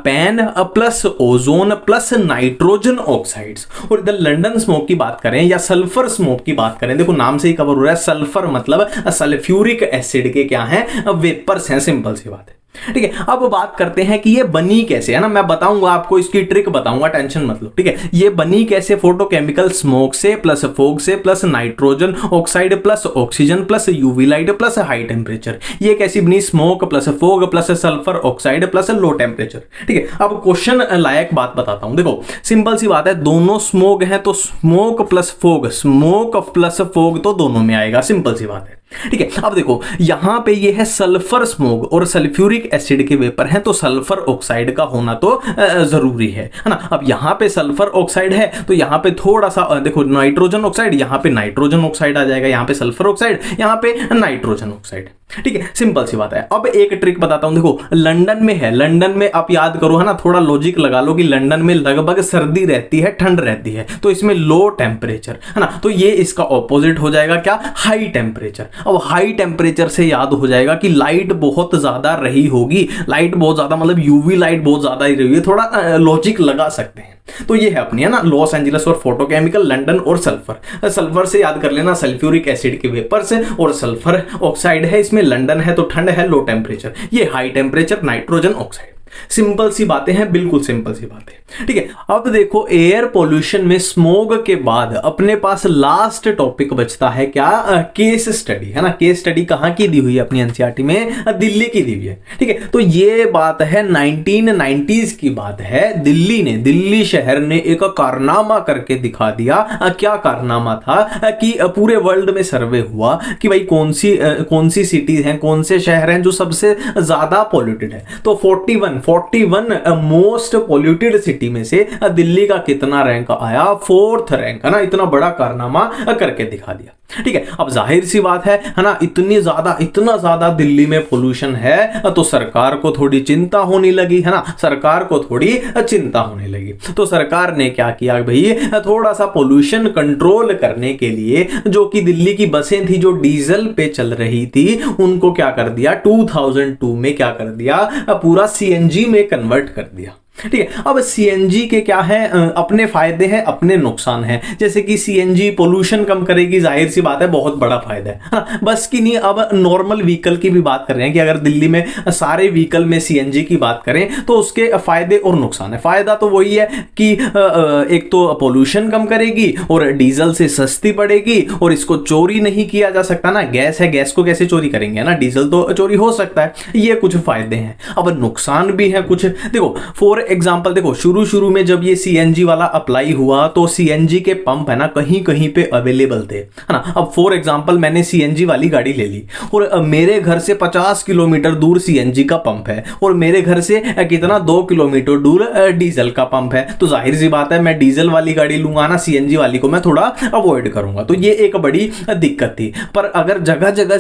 pan plus ozone plus nitrogen oxides, और इधर लंदन स्मोग की बात करें या सल्फर स्मोग की बात करें, देखो नाम से ही कवर हो रहा है, सल्फर मतलब सल्फ्यूरिक एसिड के क्या हैं, वेपर्स हैं, सिंपल सी बात है, ठीक है। अब बात करते हैं कि ये बनी कैसे, है ना, मैं बताऊंगा आपको, इसकी ट्रिक बताऊंगा, टेंशन मत लो, ठीक है। ये बनी कैसे, फोटोकेमिकल स्मोक से प्लस फोग से plus nitrogen oxide plus oxygen plus UV light plus high temperature, ये कैसी बनी, smoke plus fog plus sulphur oxide plus low temperature, ठीक है। अब क्वेश्चन लायक बात बताता हूं, देखो सिंपल सी बात है, दोनों स्मोक है तो स्मोक प्लस फोग तो दोनों में आएगा, सिंपल सी बात है, ठीक है। अब देखो यहां पे ये है सल्फर स्मोग और सल्फ्यूरिक एसिड के वेपर हैं, तो सल्फर ऑक्साइड का होना तो जरूरी है ना। अब यहां पे सल्फर ऑक्साइड है तो यहां पे थोड़ा सा देखो नाइट्रोजन ऑक्साइड, यहां पे नाइट्रोजन ऑक्साइड आ जाएगा, यहां पे सल्फर ऑक्साइड, यहां पे नाइट्रोजन ऑक्साइड, ठीक है, सिंपल सी बात है। अब एक ट्रिक बताता हूं, देखो लंदन में है, लंदन में आप याद करो, है ना, थोड़ा लॉजिक लगा लो कि लंदन में लगभग सर्दी रहती है, ठंड रहती है, तो इसमें लो टेम्परेचर, है ना, तो ये इसका ऑपोजिट हो जाएगा क्या, हाई टेम्परेचर। अब हाई टेम्परेचर से याद हो जाएगा कि लाइट बहुत ज्यादा रही होगी, लाइट बहुत ज्यादा मतलब यूवी लाइट बहुत ज्यादा ही रही है, थोड़ा लॉजिक लगा सकते हैं, तो ये है अपनी, है ना, लॉस एंजलिस और फोटोकेमिकल, लंदन और सल्फर। सल्फर से याद कर लेना सल्फ्यूरिक एसिड के वेपर से, और सल्फर ऑक्साइड है, इसमें लंदन है तो ठंड है, लो टेम्परेचर, ये high temperature nitrogen oxide. Simple सी बातें हैं, बिल्कुल सिंपल सी बातें, ठीक है। अब देखो एयर पोल्यूशन में स्मोग के बाद अपने पास लास्ट टॉपिक बचता है क्या, केस स्टडी, है ना। केस स्टडी कहां की दी हुई है अपनी एनसीईआरटी में, दिल्ली की दी हुई है, ठीक है। तो ये बात है 1990s की बात है, दिल्ली शहर ने एक कारनामा करके दिखा दिया। क्या कारनामा था कि पूरे वर्ल्ड में सर्वे हुआ कि भाई कौन सी सिटीज हैं, कौन से शहर हैं जो सबसे ज्यादा पॉल्यूटेड है, तो 41 मोस्ट पॉल्यूटेड सिटी में से दिल्ली का कितना रैंक आया, 4th रैंक, है ना, इतना बड़ा कारनामा करके दिखा दिया, ठीक है। अब जाहिर सी बात है ना, इतना ज्यादा दिल्ली में पोल्यूशन है तो सरकार को थोड़ी चिंता होने लगी, है ना, सरकार को थोड़ी चिंता होने लगी, तो सरकार ने क्या किया भाई, थोड़ा सा पोल्यूशन कंट्रोल करने के लिए जो कि दिल्ली की बसें थी जो डीजल पे चल रही थी, उनको क्या कर दिया, 2002 में क्या कर दिया, पूरा सीएनजी में कन्वर्ट कर दिया, ठीक है। अब सीएनजी के क्या है, अपने फायदे हैं, अपने नुकसान हैं, जैसे कि सीएनजी पोल्यूशन कम करेगी, जाहिर सी बात है, बहुत बड़ा फायदा है, हाँ, बस की नहीं, अब नॉर्मल व्हीकल की भी बात कर रहे हैं कि अगर दिल्ली में सारे व्हीकल में सीएनजी की बात करें तो उसके फायदे और नुकसान है। फायदा तो वही है कि एक तो पोल्यूशन कम करेगी और डीजल से सस्ती पड़ेगी, और इसको चोरी नहीं किया जा सकता ना, गैस है, गैस को कैसे चोरी करेंगे ना, डीजल तो चोरी हो सकता है, ये कुछ फायदे हैं। अब नुकसान भी है कुछ, देखो फॉर एग्जाम्पल, देखो शुरू में जब ये सीएनजी वाला अप्लाई हुआ तो सीएनजी के पंप है ना कहीं पे अवेलेबल थे, है ना। अब फॉर एग्जाम्पल मैंने सीएनजी वाली गाड़ी ले ली और मेरे घर से 50 किलोमीटर दूर सीएनजी का पंप है, और मेरे घर से कितना 2 किलोमीटर दूर डीजल का पंप है, तो जाहिर सी बात है मैं डीजल वाली गाड़ी लूंगा ना, सीएनजी वाली को मैं थोड़ा अवॉइड करूंगा, तो ये एक बड़ी दिक्कत थी। पर अगर जगह जगह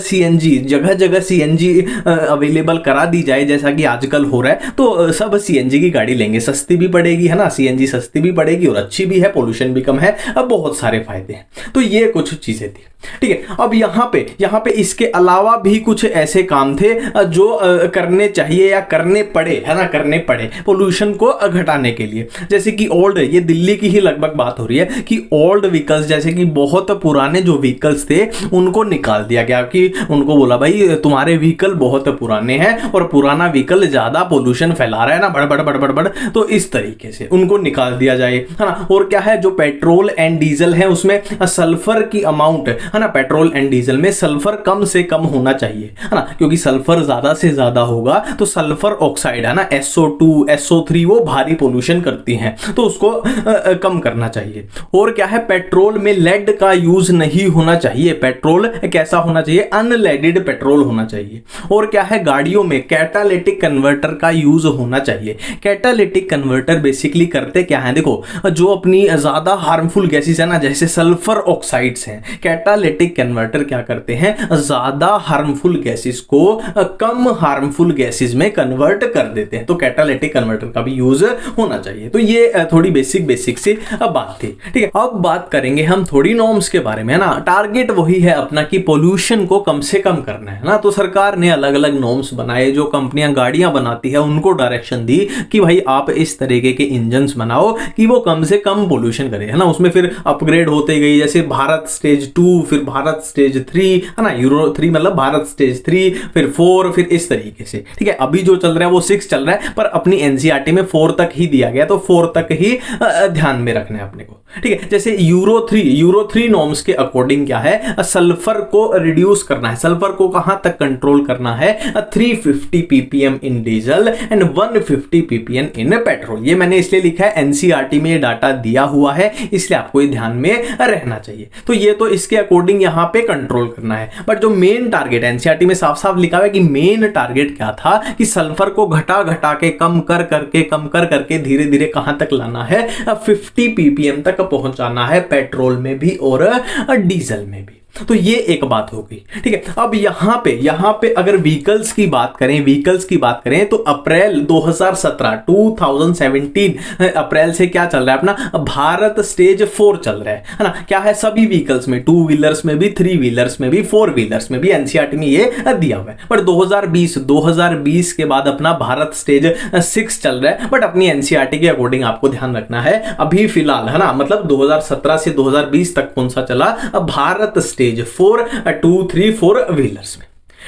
सीएनजी अवेलेबल करा दी जाए जैसा कि आजकल हो रहा है, तो सब सीएनजी की गाड़ी गाड़ी लेंगे सस्ती भी पड़ेगी, है ना, सीएनजी सस्ती भी पड़ेगी और अच्छी भी है, पोल्यूशन भी कम है, अब बहुत सारे फायदे हैं। तो ये कुछ चीजें थी, ठीक है। अब यहाँ पे इसके अलावा भी कुछ ऐसे काम थे जो करने चाहिए या करने पड़े, है ना, करने पड़े पोल्यूशन को घटाने के लिए। जैसे कि ओल्ड, ये दिल्ली की ही लगभग बात हो रही है कि ओल्ड व्हीकल्स, जैसे कि बहुत पुराने जो व्हीकल्स थे उनको निकाल दिया गया, कि उनको बोला भाई तुम्हारे व्हीकल बहुत पुराने हैं और पुराना व्हीकल ज्यादा पोल्यूशन फैला रहा है ना, बड़ बड़ बड़ बड़ बड़, तो इस तरीके से उनको निकाल दिया जाए, है ना। और क्या है, जो पेट्रोल एंड डीजल है उसमें सल्फर की अमाउंट, है ना, पेट्रोल एंड डीजल में सल्फर कम से कम होना चाहिए, है ना, क्योंकि सल्फर ज्यादा से ज्यादा होगा तो सल्फर ऑक्साइड, है ना, SO2 SO3 वो भारी पोल्यूशन करती हैं, तो उसको कम करना चाहिए। और क्या है, पेट्रोल में लेड का यूज नहीं होना चाहिए, पेट्रोल कैसा होना चाहिए, अनलेडेड पेट्रोल होना चाहिए। और क्या है, गाड़ियों में कैटालिटिक कन्वर्टर का यूज होना चाहिए। कैटालिटिक कन्वर्टर बेसिकली करते क्या है, देखो जो अपनी ज्यादा हार्मफुल गैसेस है ना, जैसे सल्फर ऑक्साइड्स हैं, कैटालिटिक कन्वर्टर क्या करते हैं, ज्यादा हार्मफुल गैसेस को कम हार्मफुल गैसेस में कन्वर्ट कर देते हैं। तो कैटालिटिक कन्वर्टर का भी यूज होना चाहिए। तो ये थोड़ी बेसिक सी बात थी, ठीक है। अब बात करेंगे हम थोड़ी नॉर्म्स के बारे में, है ना। टारगेट वही है अपना कि पोल्यूशन को कम से कम करना है ना। तो सरकार ने अलग अलग नॉर्म्स बनाए, जो कंपनियां गाड़ियां बनाती है उनको डायरेक्शन दी कि भाई आप इस तरीके के इंजन्स बनाओ कि वो कम से कम पोल्यूशन करे, है ना। उसमें फिर अपग्रेड होते गई, जैसे भारत स्टेज 2, फिर भारत स्टेज 3, है ना, यूरो 3 मतलब भारत स्टेज 3, फिर 4, फिर इस तरीके से, ठीक है। अभी जो चल रहा है वो 6 चल रहा है, पर अपनी एनसीईआरटी में 4 तक ही दिया गया, तो 4 तक ही ध्यान में रखना है अपने को, ठीक है। जैसे यूरो 3 नॉर्म्स के अकॉर्डिंग क्या है, सल्फर को रिड्यूस करना है। सल्फर को कहां तक कंट्रोल करना है, 350 ppm in diesel and 150 ppm in petrol. ये मैंने इसलिए लिखा है, एनसीईआरटी में ये डाटा दिया हुआ है, इसलिए आपको ये ध्यान में रहना चाहिए। तो ये तो इसके अकॉर्डिंग यहां पे कंट्रोल करना है। बट जो मेन टारगेट एनसीईआरटी में साफ साफ लिखा हुआ है कि मेन टारगेट क्या था, कि सल्फर को घटा घटा के कम कर करके धीरे धीरे कहां तक लाना है, 50 ppm तक पहुंचाना है, पेट्रोल में भी और डीजल में भी। तो ये एक बात हो गई, ठीक है। अब यहां पे अगर व्हीकल्स की बात करें तो अप्रैल 2017 अप्रैल से क्या चल रहा है अपना, भारत स्टेज 4 चल रहा है ना। क्या है, सभी व्हीकल्स में, 2 व्हीलर्स में भी, 3 व्हीलर्स में भी, 4 व्हीलर्स में भी एनसीईआरटी में ये दिया हुआ है। बट 2020 के बाद अपना भारत स्टेज 6 चल रहा है। बट अपनी एनसीईआरटी के अकॉर्डिंग आपको ध्यान रखना है, अभी फिलहाल, है ना, मतलब 2017 से 2020 तक कौन सा चला, भारत स्टेज 4, 2, 3, 4 व्हीलर्स में,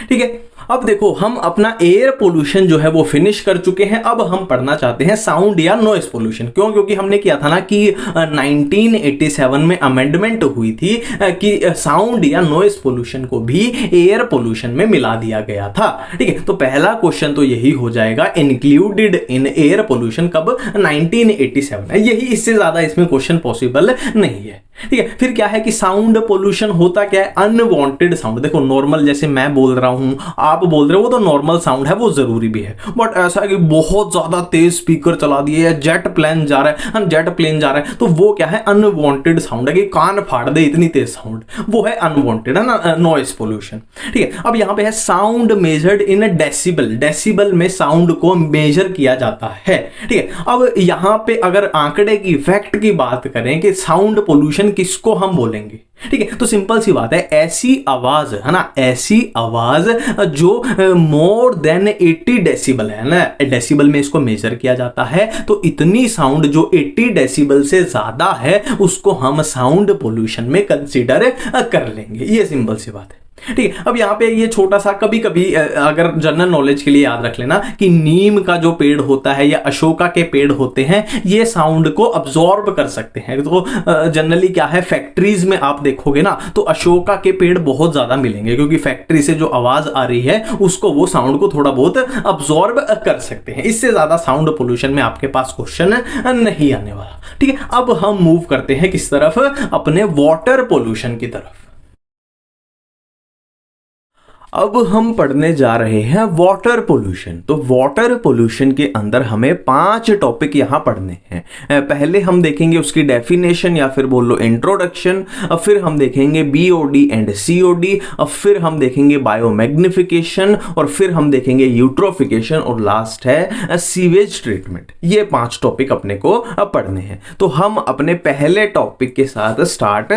ठीक है। अब देखो, हम अपना एयर पोल्यूशन जो है वो फिनिश कर चुके हैं। अब हम पढ़ना चाहते हैं साउंड या नॉइस पोल्यूशन। क्यों? क्योंकि हमने किया था ना कि 1987 में अमेंडमेंट हुई थी कि साउंड या नॉइस पोल्यूशन को भी एयर पोल्यूशन में मिला दिया गया था, ठीक है। तो पहला क्वेश्चन तो यही हो जाएगा, इंक्लूडेड इन एयर पोल्यूशन कब, 1987। यही, इससे ज्यादा इसमें क्वेश्चन पॉसिबल नहीं है, ठीक है। फिर क्या है कि साउंड पोल्यूशन होता क्या है, अनवांटेड साउंड। देखो नॉर्मल, जैसे मैं बोल रहा हूं, आप बोल रहे हो, वो तो नॉर्मल साउंड है, वो जरूरी भी है। बट ऐसा है कि बहुत ज्यादा तेज स्पीकर चला दिए, या जेट प्लेन जा रहा है, तो वो क्या है, अनवांटेड साउंड है, कि कान फाड़ दे इतनी तेज साउंड, वो है अनवांटेड, है ना, नॉइस पोल्यूशन, ठीक है। अब यहां पे है sound measured in decibel. Decibel में साउंड को मेजर किया जाता है, ठीक है। अब यहां पे अगर आंकड़े की फैक्ट की बात करें कि साउंड पोल्यूशन किसको हम बोलेंगे, ठीक है, तो सिंपल सी बात है, ऐसी आवाज, है ना, ऐसी आवाज जो मोर देन 80 डेसिबल है ना, डेसिबल में इसको मेजर किया जाता है। तो इतनी साउंड जो 80 डेसिबल से ज्यादा है, उसको हम साउंड पोल्यूशन में कंसीडर कर लेंगे। ये सिंपल सी बात है, ठीक है। अब यहाँ पे ये छोटा सा, कभी कभी अगर जनरल नॉलेज के लिए याद रख लेना कि नीम का जो पेड़ होता है या अशोका के पेड़ होते हैं, ये साउंड को अब्सॉर्ब कर सकते हैं। तो जनरली क्या है, फैक्ट्रीज में आप देखोगे ना, तो अशोका के पेड़ बहुत ज्यादा मिलेंगे, क्योंकि फैक्ट्री से जो आवाज आ रही है उसको वो साउंड को थोड़ा बहुत अब्सॉर्ब कर सकते हैं। इससे ज्यादा साउंड पोल्यूशन में आपके पास क्वेश्चन नहीं आने वाला, ठीक है। अब हम मूव करते हैं किस तरफ, अपने वाटर पोल्यूशन की तरफ। अब हम पढ़ने जा रहे हैं वाटर पोल्यूशन। तो वाटर पोल्यूशन के अंदर हमें 5 टॉपिक यहाँ पढ़ने हैं। पहले हम देखेंगे उसकी डेफिनेशन या फिर बोल लो इंट्रोडक्शन, अब फिर हम देखेंगे बीओडी एंड सीओडी, अब फिर हम देखेंगे बायोमैग्निफिकेशन, और फिर हम देखेंगे यूट्रोफिकेशन, और लास्ट है सीवेज ट्रीटमेंट। ये 5 टॉपिक अपने को पढ़ने हैं। तो हम अपने पहले टॉपिक के साथ स्टार्ट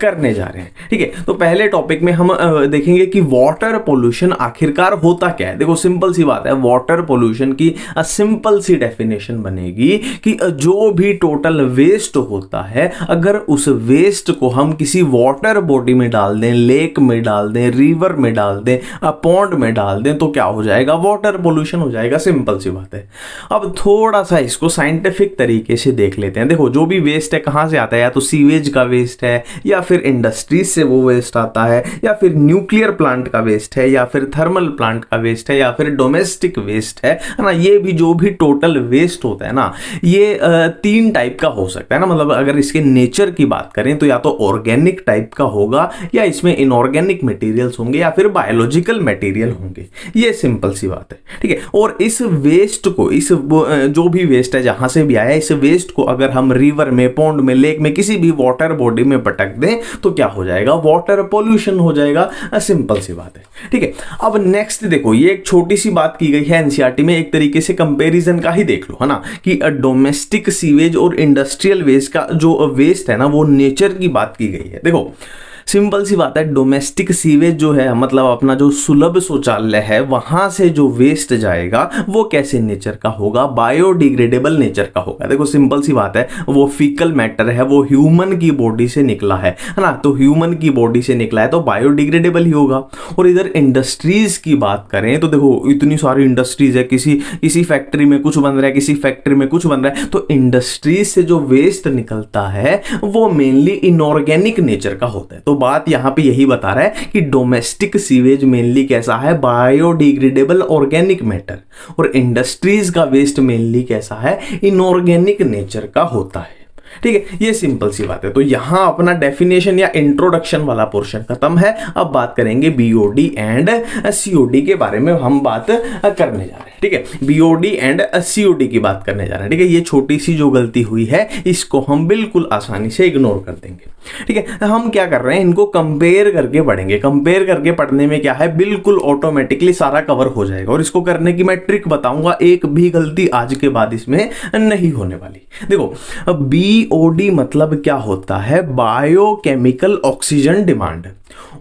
करने जा रहे हैं। ठीक है, तो पहले टॉपिक में हम देखेंगे कि वाटर पोल्यूशन आखिरकार होता क्या है। देखो सिंपल सी बात है, वाटर पोल्यूशन की सिंपल सी डेफिनेशन बनेगी कि जो भी टोटल वेस्ट होता है, अगर उस वेस्ट को हम किसी वाटर बॉडी में डाल दें, लेक में डाल दें, रिवर में डाल दें, पॉन्ड में डाल दें, तो क्या हो जाएगा, वाटर पोल्यूशन हो जाएगा। सिंपल सी बात है। अब थोड़ा सा इसको साइंटिफिक तरीके से देख लेते हैं। देखो जो भी वेस्ट है कहां से आता है, या तो सीवेज का वेस्ट है, या फिर इंडस्ट्रीज से वो वेस्ट आता है, या फिर न्यूक्लियर प्लांट का वेस्ट है, या फिर थर्मल प्लांट का वेस्ट है, या फिर डोमेस्टिक वेस्ट है ना। ये भी जो भी टोटल वेस्ट होता है ना, ये 3 टाइप का हो सकता है ना। मतलब अगर इसके नेचर की बात करें तो या तो ऑर्गेनिक टाइप का होगा, या इसमें इनऑर्गेनिक मटेरियल्स होंगे, या फिर बायोलॉजिकल मटेरियल होंगे। ये सिंपल सी बात है। ठीक है, और इस वेस्ट को, इस जो भी वेस्ट है जहां से भी आया, इस वेस्ट को अगर हम रिवर में, पॉन्ड में, लेक में, किसी भी वाटर बॉडी में पटक दें तो क्या हो जाएगा, वाटर पोल्यूशन हो जाएगा। सिंपल सी बात है। ठीक है, अब नेक्स्ट देखो, ये एक छोटी सी बात की गई है एनसीईआरटी में, एक तरीके से कंपैरिजन का ही देख लो, है ना, कि डोमेस्टिक सीवेज और इंडस्ट्रियल वेस्ट का जो वेस्ट है ना, वो नेचर की बात की गई है। देखो सिंपल सी बात है, डोमेस्टिक सीवेज जो है, मतलब अपना जो सुलभ शौचालय है, वहां से जो वेस्ट जाएगा वो कैसे नेचर का होगा, बायोडिग्रेडेबल नेचर का होगा। देखो सिंपल सी बात है, वो फीकल मैटर है, वो ह्यूमन की बॉडी से निकला है ना, तो ह्यूमन की बॉडी से निकला है तो बायोडिग्रेडेबल ही होगा। और इधर इंडस्ट्रीज की बात करें तो देखो इतनी सारी इंडस्ट्रीज है, किसी फैक्ट्री में कुछ बन रहा है, किसी फैक्ट्री में कुछ बन रहा है, तो इंडस्ट्रीज से जो वेस्ट निकलता है वो मेनली इनऑर्गेनिक नेचर का होता है। तो बात यहां पे यही बता रहा है कि डोमेस्टिक सीवेज मेनली कैसा है, बायोडिग्रेडेबल ऑर्गेनिक मैटर, और इंडस्ट्रीज का वेस्ट मेनली कैसा है, इनऑर्गेनिक नेचर का होता है। ठीक है, ये सिंपल सी बात है। तो यहां अपना डेफिनेशन या इंट्रोडक्शन वाला पोर्शन खत्म है। अब बात करेंगे बीओडी एंड सीओडी के बारे में हम बात करने जा रहे हैं। ठीक है, बीओडी एंड सीओडी की बात करने जा रहे हैं। ठीक है, ये छोटी सी जो गलती हुई है इसको हम बिल्कुल आसानी से इग्नोर कर देंगे। ठीक है, हम क्या कर रहे हैं, इनको कंपेयर करके पढ़ेंगे। कंपेयर करके पढ़ने में क्या है, बिल्कुल ऑटोमेटिकली सारा कवर हो जाएगा। और इसको करने की मैं ट्रिक बताऊंगा, एक भी गलती आज के बाद इसमें नहीं होने वाली। देखो बीओडी मतलब क्या होता है, बायोकेमिकल ऑक्सीजन डिमांड,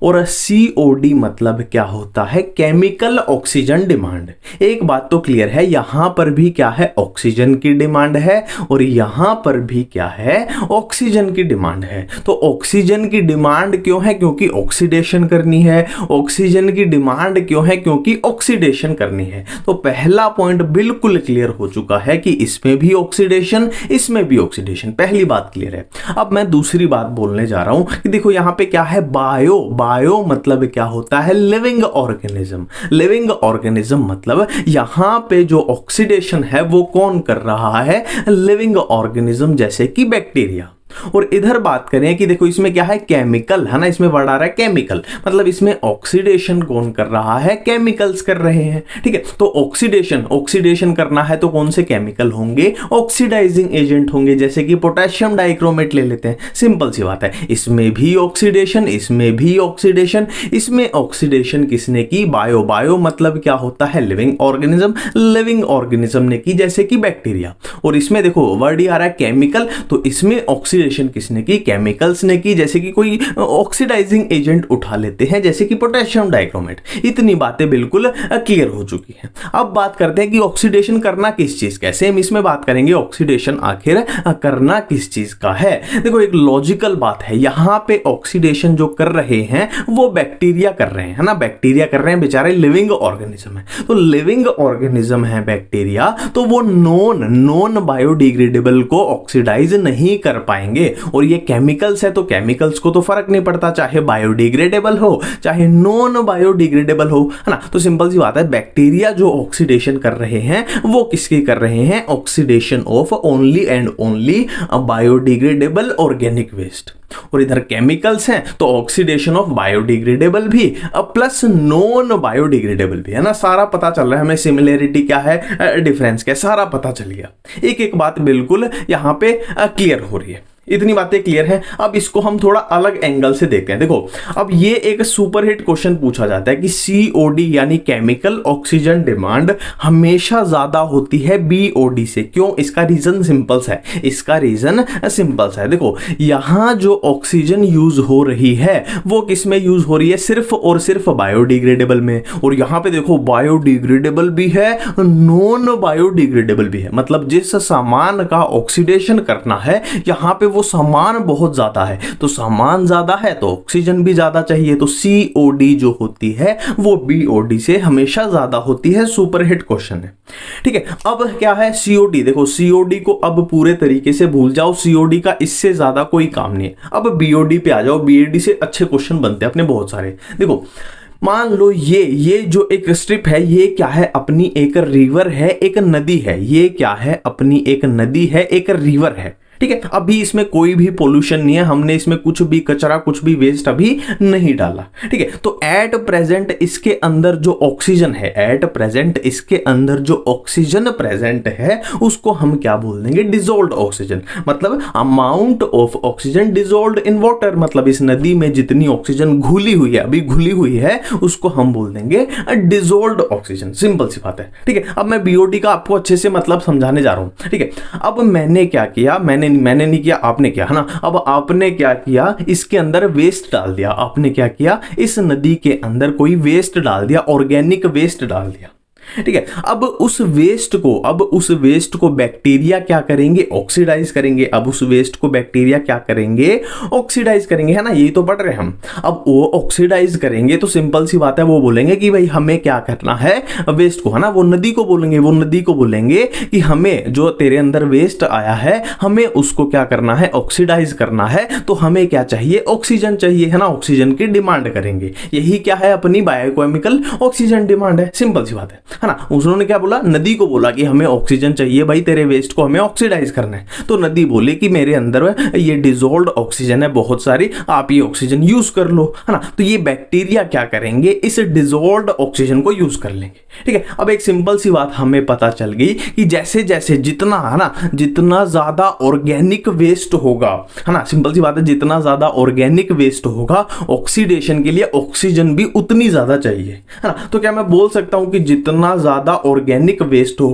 और सीओडी मतलब क्या होता है, केमिकल ऑक्सीजन डिमांड। एक बात तो क्लियर है, यहां पर भी क्या है, ऑक्सीजन की डिमांड है, और यहां पर भी क्या है, ऑक्सीजन की डिमांड है। तो ऑक्सीजन की डिमांड क्यों है, क्योंकि ऑक्सीडेशन करनी है। ऑक्सीजन की डिमांड क्यों है, क्योंकि ऑक्सीडेशन करनी है। तो पहला पॉइंट बिल्कुल क्लियर हो चुका है कि इसमें भी ऑक्सीडेशन, इसमें भी ऑक्सीडेशन, पहली बात क्लियर है। अब मैं दूसरी बात बोलने जा रहा हूं कि देखो यहां पे क्या है, बायो मतलब क्या होता है, लिविंग ऑर्गेनिज्म। लिविंग ऑर्गेनिज्म मतलब यहां पे जो ऑक्सीडेशन है वो कौन कर रहा है, लिविंग ऑर्गेनिज्म, जैसे कि बैक्टीरिया। और इधर बात करें कि देखो इसमें क्या है, केमिकल है ना, इसमें वर्ड आ रहा है केमिकल, मतलब इसमें ऑक्सीडेशन कौन कर रहा है, केमिकल्स कर रहे हैं। ठीक है, तो ऑक्सीडेशन करना है तो कौन से केमिकल होंगे, ऑक्सीडाइजिंग एजेंट होंगे, जैसे कि पोटेशियम डाइक्रोमेट ले लेते हैं। सिंपल सी बात है, इसमें भी ऑक्सीडेशन, इसमें भी ऑक्सीडेशन। इसमें ऑक्सीडेशन किसने की, बायो मतलब क्या होता है, लिविंग ऑर्गेनिज्म, लिविंग ऑर्गेनिज्म ने की, जैसे कि बैक्टीरिया। और इसमें देखो वर्ड ही आ रहा है केमिकल, तो इसमें ऑक्सीडेशन किसने की, केमिकल्स ने की, जैसे कि कोई ऑक्सीडाइजिंग एजेंट उठा लेते हैं, जैसे कि पोटेशियम डाइक्रोमेट। इतनी बातें बिल्कुल क्लियर हो चुकी हैं। अब बात करते हैं कि ऑक्सीडेशन करना किस चीज का है। सेम इसमें बात करेंगे ऑक्सीडेशन आखिर करना किस चीज का है। देखो एक लॉजिकल बात है, यहां पे ऑक्सीडेशन जो कर रहे हैं वो बैक्टीरिया कर रहे हैं, है ना, बैक्टीरिया कर रहे हैं, बेचारे लिविंग ऑर्गेनिज्म है। तो लिविंग ऑर्गेनिज्म है बैक्टीरिया, तो वो नॉन बायोडिग्रेडेबल को ऑक्सीडाइज नहीं कर पाएंगे। और ये केमिकल्स है, तो केमिकल्स को तो फर्क नहीं पड़ता, चाहे बायोडिग्रेडेबल हो चाहे नॉन बायोडिग्रेडेबल हो, है ना। तो सिंपल सी बात है, बैक्टीरिया जो ऑक्सीडेशन कर रहे हैं वो किसकी कर रहे हैं, oxidation of only and only biodegradable organic waste. और इधर केमिकल्स हैं तो ऑक्सीडेशन ऑफ बायोडिग्रेडेबल भी प्लस नॉन बायोडिग्रेडेबल भी, है ना। सारा पता चल रहा है हमें, सिमिलरिटी क्या है, डिफरेंस क्या है, सारा पता चल गया। एक एक बात बिल्कुल यहाँ पे क्लियर हो रही है। इतनी बातें क्लियर है। अब इसको हम थोड़ा अलग एंगल से देखते हैं। देखो अब ये एक सुपरहिट क्वेश्चन पूछा जाता है कि COD यानी केमिकल ऑक्सीजन डिमांड हमेशा ज्यादा होती है BOD से, क्यों? इसका रीजन सिंपल सा है, इसका रीजन सिंपल सा है। देखो यहां जो ऑक्सीजन यूज हो रही है वो किस में यूज हो रही है? सिर्फ और सिर्फ बायोडिग्रेडेबल में। और यहां पे देखो बायोडिग्रेडेबल भी है, नॉन बायोडिग्रेडेबल भी है। मतलब जिस सामान का ऑक्सीडेशन करना है यहां पे वो सामान बहुत ज्यादा है, तो सामान ज्यादा है तो ऑक्सीजन भी ज्यादा चाहिए, तो COD जो होती है वो BOD से हमेशा ज्यादा होती है। सुपरहिट क्वेश्चन है, ठीक है। अब क्या है COD? देखो COD को अब पूरे तरीके से भूल जाओ, COD का इससे ज्यादा कोई काम नहीं है। अब BOD पे आ जाओ, BOD से अच्छे क्वेश्चन बनते हैं अपने बहुत सारे। देखो मान लो ये जो एक स्ट्रिप है ये क्या है? अपनी एक रिवर है, एक नदी है। ये क्या है? अपनी एक नदी है, एक रिवर है, ठीक है। अभी इसमें कोई भी पोल्यूशन नहीं है, हमने इसमें कुछ भी कचरा कुछ भी वेस्ट अभी नहीं डाला, ठीक है। तो एट प्रेजेंट इसके अंदर जो ऑक्सीजन है, एट प्रेजेंट इसके अंदर जो ऑक्सीजन प्रेजेंट है उसको हम क्या बोल देंगे? Dissolved oxygen. मतलब amount of oxygen dissolved in water, मतलब इस नदी में जितनी ऑक्सीजन घुली हुई है, अभी घुली हुई है, उसको हम बोल देंगे डिसॉल्व्ड ऑक्सीजन। सिंपल सी बात है, ठीक है। अब मैं BOD का आपको अच्छे से मतलब समझाने जा रहा हूं, ठीक है। अब मैंने क्या किया? मैंने नहीं किया, आपने किया, है ना। अब आपने क्या किया? इसके अंदर वेस्ट डाल दिया। आपने क्या किया? इस नदी के अंदर कोई वेस्ट डाल दिया, ऑर्गेनिक वेस्ट डाल दिया, ठीक है। अब उस वेस्ट को बैक्टीरिया क्या करेंगे? ऑक्सीडाइज करेंगे। अब उस वेस्ट को बैक्टीरिया क्या करेंगे? ऑक्सीडाइज करेंगे, है ना। यही तो पढ़ रहे हैं हम। अब वो ऑक्सीडाइज करेंगे तो सिंपल सी बात है, वो बोलेंगे कि भाई हमें क्या करना है वेस्ट को, है ना। वो नदी को बोलेंगे कि हमें जो तेरे अंदर वेस्ट आया है हमें उसको क्या करना है? ऑक्सीडाइज करना है। तो हमें क्या चाहिए? ऑक्सीजन चाहिए, है ना। ऑक्सीजन की डिमांड करेंगे। यही क्या है? अपनी बायोकेमिकल ऑक्सीजन डिमांड है। सिंपल सी बात है ना। उन्होंने क्या बोला? नदी को बोला कि हमें ऑक्सीजन चाहिए भाई, तेरे वेस्ट को हमें ऑक्सीडाइज करना है। तो नदी बोले कि मेरे अंदर ये डिसॉल्व्ड ऑक्सीजन है बहुत सारी, आप ये ऑक्सीजन यूज कर लो, है ना। तो ये बैक्टीरिया क्या करेंगे? इस डिसॉल्व्ड ऑक्सीजन को यूज कर लेंगे, ठीक है। अब एक सिंपल सी बात हमें पता चल गई कि जैसे जैसे जितना, है ना, जितना ज्यादा ऑर्गेनिक वेस्ट होगा, है ना, सिंपल सी बात है, जितना ज्यादा ऑर्गेनिक वेस्ट होगा ऑक्सीडेशन के लिए ऑक्सीजन भी उतनी ज्यादा चाहिए, है ना। तो क्या मैं बोल सकता हूं कि जितना ज्यादा ऑर्गेनिक वेस्ट हो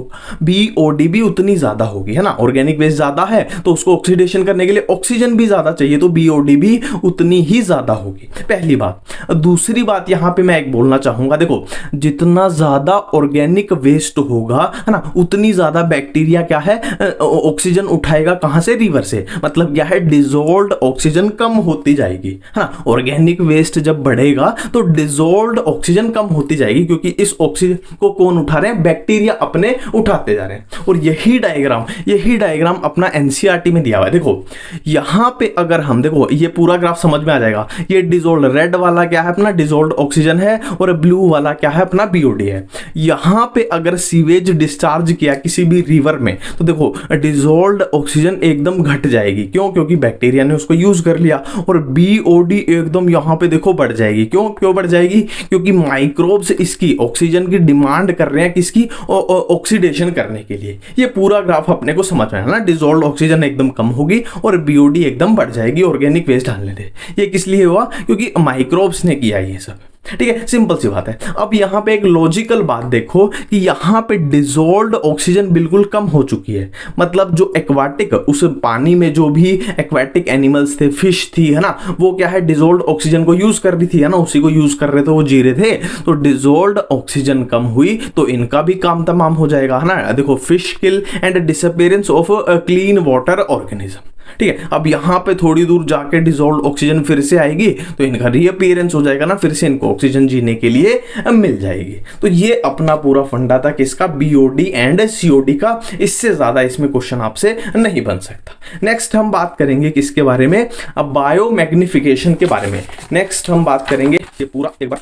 BOD भी उतनी ज्यादा होगी, है ना। ऑर्गेनिक वेस्ट ज्यादा है तो उसको ऑक्सीडेशन करने के लिए ऑक्सीजन भी ज्यादा चाहिए, तो BOD भी उतनी ही ज्यादा होगी। पहली बात। दूसरी बात यहां पे मैं एक बोलना चाहूंगा, देखो जितना ज्यादा ऑर्गेनिक वेस्ट होगा, है ना, उतनी ज्यादा बैक्टीरिया क्या है? ऑक्सीजन उठाएगा कहां से? रिवर से। मतलब क्या है? डिसॉल्व्ड ऑक्सीजन कम होती जाएगी, है ना। ऑर्गेनिक वेस्ट जब बढ़ेगा तो डिसॉल्व्ड ऑक्सीजन कम होती जाएगी, क्योंकि इस ऑक्सीजन को कौन उठा रहे हैं? बैक्टीरिया अपने उठाते जा रहे हैं। और यही डायग्राम अपना NCERT में दिया हुआ है। देखो यहां पे अगर हम देखो, ये पूरा ग्राफ समझ में आ जाएगा। ये डिसॉल्व्ड, रेड वाला क्या है? अपना डिसॉल्व्ड ऑक्सीजन है, और ब्लू वाला क्या है? अपना BOD है। यहां पे अगर सीवेज डिस्चार्ज किया किसी भी रिवर में तो देखो डिसॉल्व्ड ऑक्सीजन एकदम घट जाएगी। क्यों? क्योंकि बैक्टीरिया ने उसको यूज कर लिया। और BOD एकदम यहां पे देखो बढ़ जाएगी। क्यों बढ़ जाएगी? क्योंकि माइक्रोब्स इसकी ऑक्सीजन की डिमांड कर रहे हैं, किसकी? ऑक्सीडेशन करने के लिए। ये पूरा ग्राफ अपने को समझ में आना। डिसॉल्व्ड ऑक्सीजन एकदम कम होगी और BOD एकदम बढ़ जाएगी, ऑर्गेनिक वेस्ट डालने दे। ये किस लिए हुआ? क्योंकि माइक्रोब्स ने किया ये सब, ठीक है। सिंपल सी बात है। अब यहां पे एक लॉजिकल बात देखो कि यहां पे डिसॉल्व्ड ऑक्सीजन बिल्कुल कम हो चुकी है। मतलब जो एक्वाटिक, उस पानी में जो भी एक्वाटिक एनिमल्स थे, फिश थी, है ना, वो क्या है? डिसॉल्व्ड ऑक्सीजन को यूज कर रही थी, है ना, उसी को यूज कर रहे थे, वो जी रहे थे। तो डिसॉल्व्ड ऑक्सीजन कम हुई तो इनका भी काम तमाम हो जाएगा, है ना। देखो fish kill and disappearance of clean water organism, ठीक है। अब यहां पे थोड़ी दूर जाके डिसॉल्व्ड ऑक्सीजन फिर से आएगी तो इनका रीअपीयरेंस हो जाएगा ना, फिर से इनको ऑक्सीजन जीने के लिए मिल जाएगी। तो ये अपना पूरा फंडा था किसका? BOD एंड COD का। इससे ज्यादा इसमें क्वेश्चन आपसे नहीं बन सकता। नेक्स्ट हम बात करेंगे किसके बारे में? अब बायो मैग्निफिकेशन के बारे में नेक्स्ट हम बात करेंगे। ये पूरा एक बार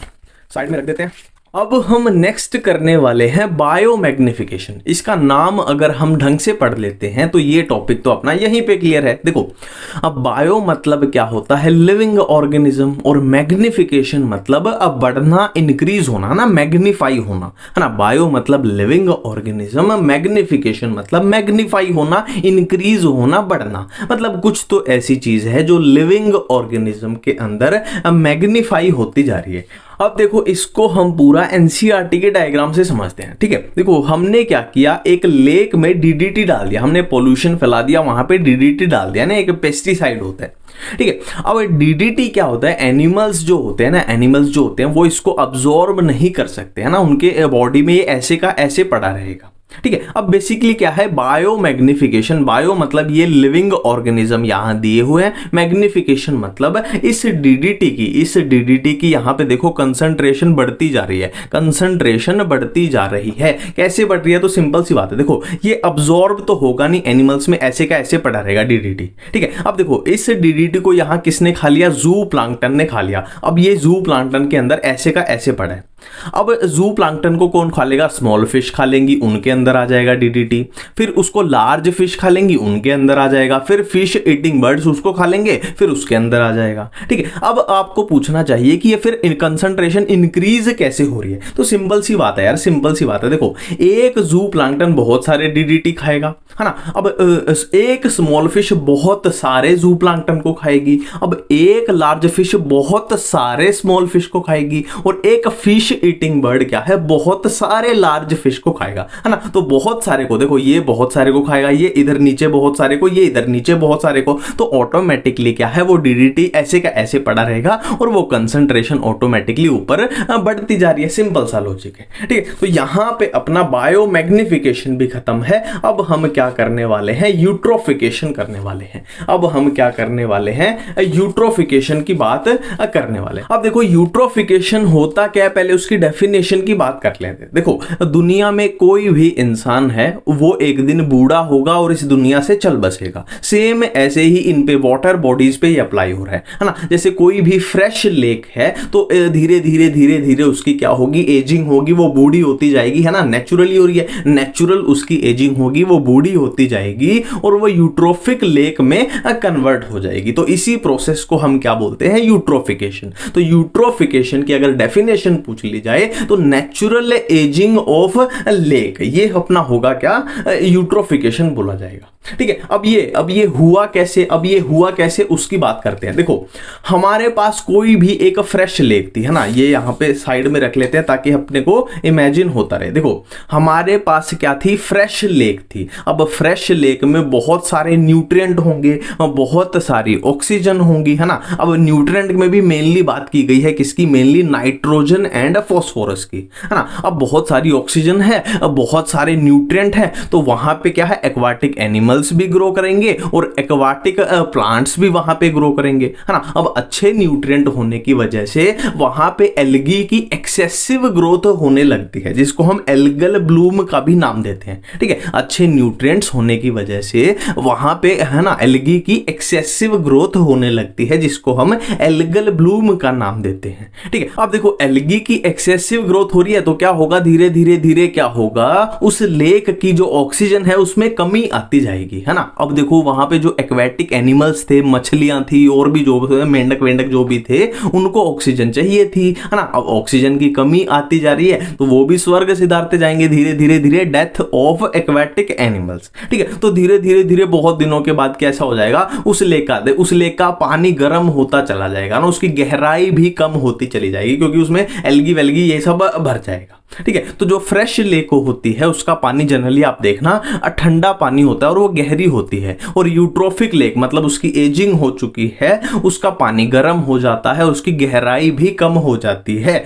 साइड में रख देते हैं। अब हम नेक्स्ट करने वाले हैं बायोमैग्निफिकेशन। इसका नाम अगर हम ढंग से पढ़ लेते हैं तो ये टॉपिक तो अपना यहीं पे क्लियर है। देखो, अब बायो मतलब क्या होता है, लिविंग ऑर्गेनिज्म, और मैग्निफिकेशन मतलब अब बढ़ना, इंक्रीज होना ना, मैग्नीफाई होना, है ना। बायो मतलब लिविंग ऑर्गेनिज्म, मैग्निफिकेशन मतलब मैग्नीफाई होना, इंक्रीज होना, बढ़ना, मतलब कुछ तो ऐसी चीज है जो लिविंग ऑर्गेनिज्म के अंदर मैग्नीफाई होती जा रही है। अब देखो, इसको हम पूरा एनसीईआरटी के डायग्राम से समझते हैं, ठीक है। देखो, हमने क्या किया, एक लेक में डीडीटी डाल दिया, हमने पोल्यूशन फैला दिया, वहां पे डीडीटी डाल दिया ना, एक पेस्टिसाइड होता है, ठीक है। अब डीडीटी क्या होता है, एनिमल्स जो होते हैं ना, एनिमल्स जो होते हैं वो इसको अब्जॉर्ब नहीं कर सकते, है ना, उनके बॉडी में ये ऐसे का ऐसे पड़ा रहेगा, ठीक है। अब बेसिकली क्या है, बायो मैग्निफिकेशन, बायो मतलब ये लिविंग ऑर्गेनिज्म यहां दिए हुए हैं, मैग्निफिकेशन मतलब इस डीडीटी की यहां पे देखो कंसंट्रेशन बढ़ती जा रही है, कंसंट्रेशन बढ़ती जा रही है। कैसे बढ़ रही है, तो सिंपल सी बात है, देखो ये अब्जॉर्ब तो होगा नहीं, एनिमल्स में ऐसे का ऐसे पड़ा रहेगा डीडीटी, ठीक है। अब देखो, इस डीडीटी को यहां किसने खा लिया, जू प्लांक्टन ने खा लिया। अब ये जू प्लांक्टन के अंदर ऐसे का ऐसे पड़ा है। अब जू प्लांक्टन को कौन खा लेगा, स्मॉल फिश खा लेंगी, उनके अंदर आ जाएगा डीडीटी। फिर उसको लार्ज फिश खा लेंगी, उनके अंदर आ जाएगा। फिर फिश ईटिंग बर्ड्स उसको खा लेंगे, फिर उसके अंदर आ जाएगा, ठीक है। अब आपको पूछना चाहिए कि ये फिर कंसंट्रेशन इंक्रीज कैसे हो रही है, तो सिंपल सी बात है यार, सिंपल सी बात है। देखो, एक जू प्लांक्टन बहुत सारे डीडीटी खाएगा, है ना। अब एक स्मॉल फिश बहुत सारे जू प्लांक्टन को खाएगी, अब एक लार्ज फिश बहुत सारे स्मॉल फिश को खाएगी, और एक फिश ईटिंग बर्ड क्या है, बहुत सारे लार्ज फिश को खाएगा, है ना। तो बहुत सारे को, देखो ये बहुत सारे को खाएगा, ये इधर नीचे बहुत सारे को, ये इधर नीचे बहुत सारे को, तो ऑटोमेटिकली क्या है, वो डीडीटी ऐसे का ऐसे पड़ा रहेगा और वो कंसंट्रेशन ऑटोमेटिकली ऊपर बढ़ती जा रही है। सिंपल सा लॉजिक है, ठीक है। तो यहां पे अपना बायो मैग्निफिकेशन भी खत्म है। अब हम क्या करने वाले हैं, यूट्रोफिकेशन करने वाले हैं। अब हम क्या करने वाले हैं, यूट्रोफिकेशन की बात करने वाले हैं। अब देखो, यूट्रोफिकेशन होता क्या है, पहले उसकी डेफिनेशन की बात कर लेते हैं। देखो, दुनिया में कोई भी इंसान है वो एक दिन बूढ़ा होगा और इस दुनिया से चल बसेगा। सेम ऐसे ही इन पे वाटर बॉडीज पे अप्लाई हो रहा है ना। जैसे कोई भी फ्रेश लेक है तो धीरे धीरे धीरे धीरे उसकी क्या होगी, एजिंग होगी, वो बूढ़ी होती जाएगी, है ना। नेचुरली हो रही है, नेचुरल उसकी एजिंग होगी, वो बूढ़ी होती जाएगी और वो यूट्रोफिक लेक में कन्वर्ट हो जाएगी। तो इसी प्रोसेस को हम क्या बोलते हैं, यूट्रोफिकेशन। तो यूट्रोफिकेशन की अगर डेफिनेशन पूछ ली जाए तो नेचुरल एजिंग ऑफ लेक, ये अपना होगा क्या, यूट्रोफिकेशन बोला जाएगा, ठीक है। अब ये हुआ कैसे, अब ये हुआ कैसे उसकी बात करते हैं। देखो, हमारे पास कोई भी एक फ्रेश लेक थी, है ना, ये यहां पे साइड में रख लेते हैं ताकि अपने को इमेजिन होता रहे। देखो, हमारे पास क्या थी, फ्रेश लेक थी। अब फ्रेश लेक में बहुत सारे न्यूट्रिएंट होंगे, बहुत सारी ऑक्सीजन होंगी, है ना। अब न्यूट्रिएंट में भी मेनली बात की गई है किसकी, मेनली नाइट्रोजन एंड फास्फोरस की, है ना। अब बहुत सारी ऑक्सीजन है, अब बहुत सारे न्यूट्रिएंट है, तो वहां पे क्या है, एक्वाटिक एनिमल्स भी ग्रो करेंगे और एक्वाटिक प्लांट्स भी वहां पे ग्रो करेंगे, है ना। अब अच्छे न्यूट्रिएंट होने की वजह से वहां पे एल्गी की एक्सेसिव ग्रोथ होने लगती है, जिसको हम एल्गल ब्लूम का भी नाम देते हैं, ठीक है। अच्छे न्यूट्रिएंट्स होने की वजह से वहां पे, है ना, एल्गी की एक्सेसिव ग्रोथ होने लगती है, जिसको हम एल्गल ब्लूम का नाम देते हैं, ठीक है। अब देखो, एल्गी की एक्सेसिव ग्रोथ हो रही है तो क्या होगा, धीरे धीरे धीरे क्या होगा, उस लेक की जो ऑक्सीजन है उसमें कमी आती जाएगी, है ना। अब देखो, वहां पे जो एक्वेटिक एनिमल्स थे, मछलियां थी और भी जो मेंढक वेंढक जो भी थे, उनको ऑक्सीजन चाहिए थी, है ना। अब ऑक्सीजन की कमी आती जा रही है तो वो भी स्वर्ग सिधारते जाएंगे धीरे धीरे धीरे, डेथ ऑफ एक्वेटिक एनिमल्स, ठीक है। तो धीरे धीरे धीरे बहुत दिनों के बाद कैसा हो जाएगा, उस लेक का पानी गर्म होता चला जाएगा ना, उसकी गहराई भी कम होती चली जाएगी क्योंकि उसमें एल्गी वेल्गी ये सब भर जाएगा, ठीक है। तो जो फ्रेश लेक होती है उसका पानी जनरली आप देखना ठंडा पानी होता है और वो गहरी होती है, और यूट्रोफिक लेक मतलब उसकी एजिंग हो चुकी है, उसका पानी गर्म हो जाता है, उसकी गहराई भी कम हो जाती है।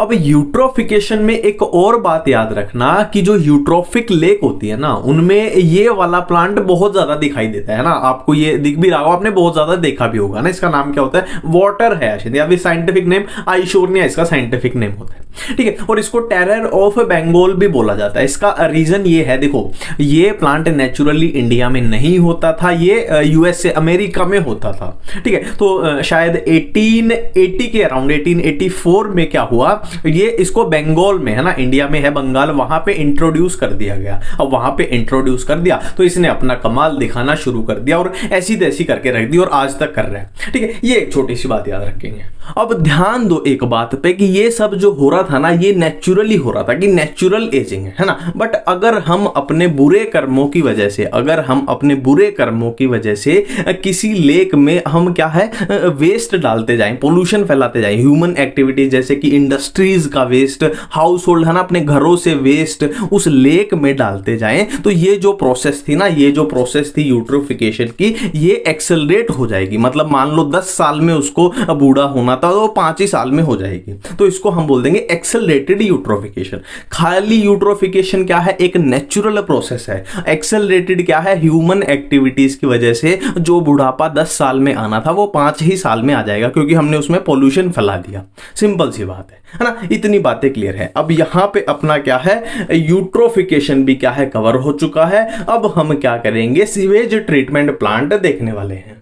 अब यूट्रोफिकेशन में एक और बात याद रखना कि जो यूट्रोफिक लेक होती है ना, उनमें ये वाला प्लांट बहुत ज्यादा दिखाई देता है ना। आपको ये दिख भी रहा होगा, आपने बहुत ज्यादा देखा भी होगा ना। इसका नाम क्या होता है, वाटर हैश, या फिर साइंटिफिक नेम आइशोर्निया इसका साइंटिफिक नेम होता है, ठीक है। और इसको टेरर ऑफ बंगाल भी बोला जाता है। इसका रीजन ये है, देखो ये प्लांट नेचुरली इंडिया में नहीं होता था, ये यूएसए अमेरिका में होता था, ठीक है। तो शायद 1880 के अराउंड 1884 में क्या हुआ ये इसको बंगाल में है ना, इंडिया में है बंगाल, वहां पे इंट्रोड्यूस कर दिया गया। अब वहां पे इंट्रोड्यूस कर दिया तो इसने अपना कमाल दिखाना शुरू कर दिया और ऐसी तैसी करके रख दी और आज तक कर रहे हैं। ठीक है, ये एक छोटी सी बात याद रखेंगे। अब ध्यान दो एक बात पे कि ये सब जो हो रहा था ना, ये नेचुरली हो रहा था, कि नेचुरल एजिंग है ना। बट अगर हम अपने बुरे कर्मों की वजह से, अगर हम अपने बुरे कर्मों की वजह से किसी लेक में हम क्या है वेस्ट डालते जाएं, पोल्यूशन फैलाते जाएं, ह्यूमन एक्टिविटीज जैसे कि इंडस्ट्रीज का वेस्ट, हाउस होल्ड है ना, अपने घरों से वेस्ट उस लेक में डालते जाएं, तो ये जो प्रोसेस थी ना, ये जो प्रोसेस थी यूट्रोफिकेशन की, ये एक्सेलरेट हो जाएगी। मतलब मान लो 10 साल में उसको बूढ़ा होना था तो 5 ही साल में हो जाएगी। तो इसको हम बोल देंगे एक्सेलरेटेड यूट्रोफिकेशन। खाली यूट्रोफिकेशन क्या है, एक नेचुरल प्रोसेस है। एक्सेलरेटेड क्या है, ह्यूमन एक्टिविटीज की वजह से जो बुढ़ापा 10 साल में आना था वो 5 ही साल में आ जाएगा, क्योंकि हमने उसमें पोल्यूशन फैला दिया। सिंपल सी बात है ना। इतनी बातें क्लियर है। अब यहां पे अपना क्या है, यूट्रोफिकेशन भी क्या है, कवर हो चुका है। अब हम क्या करेंगे, सीवेज ट्रीटमेंट प्लांट देखने वाले हैं।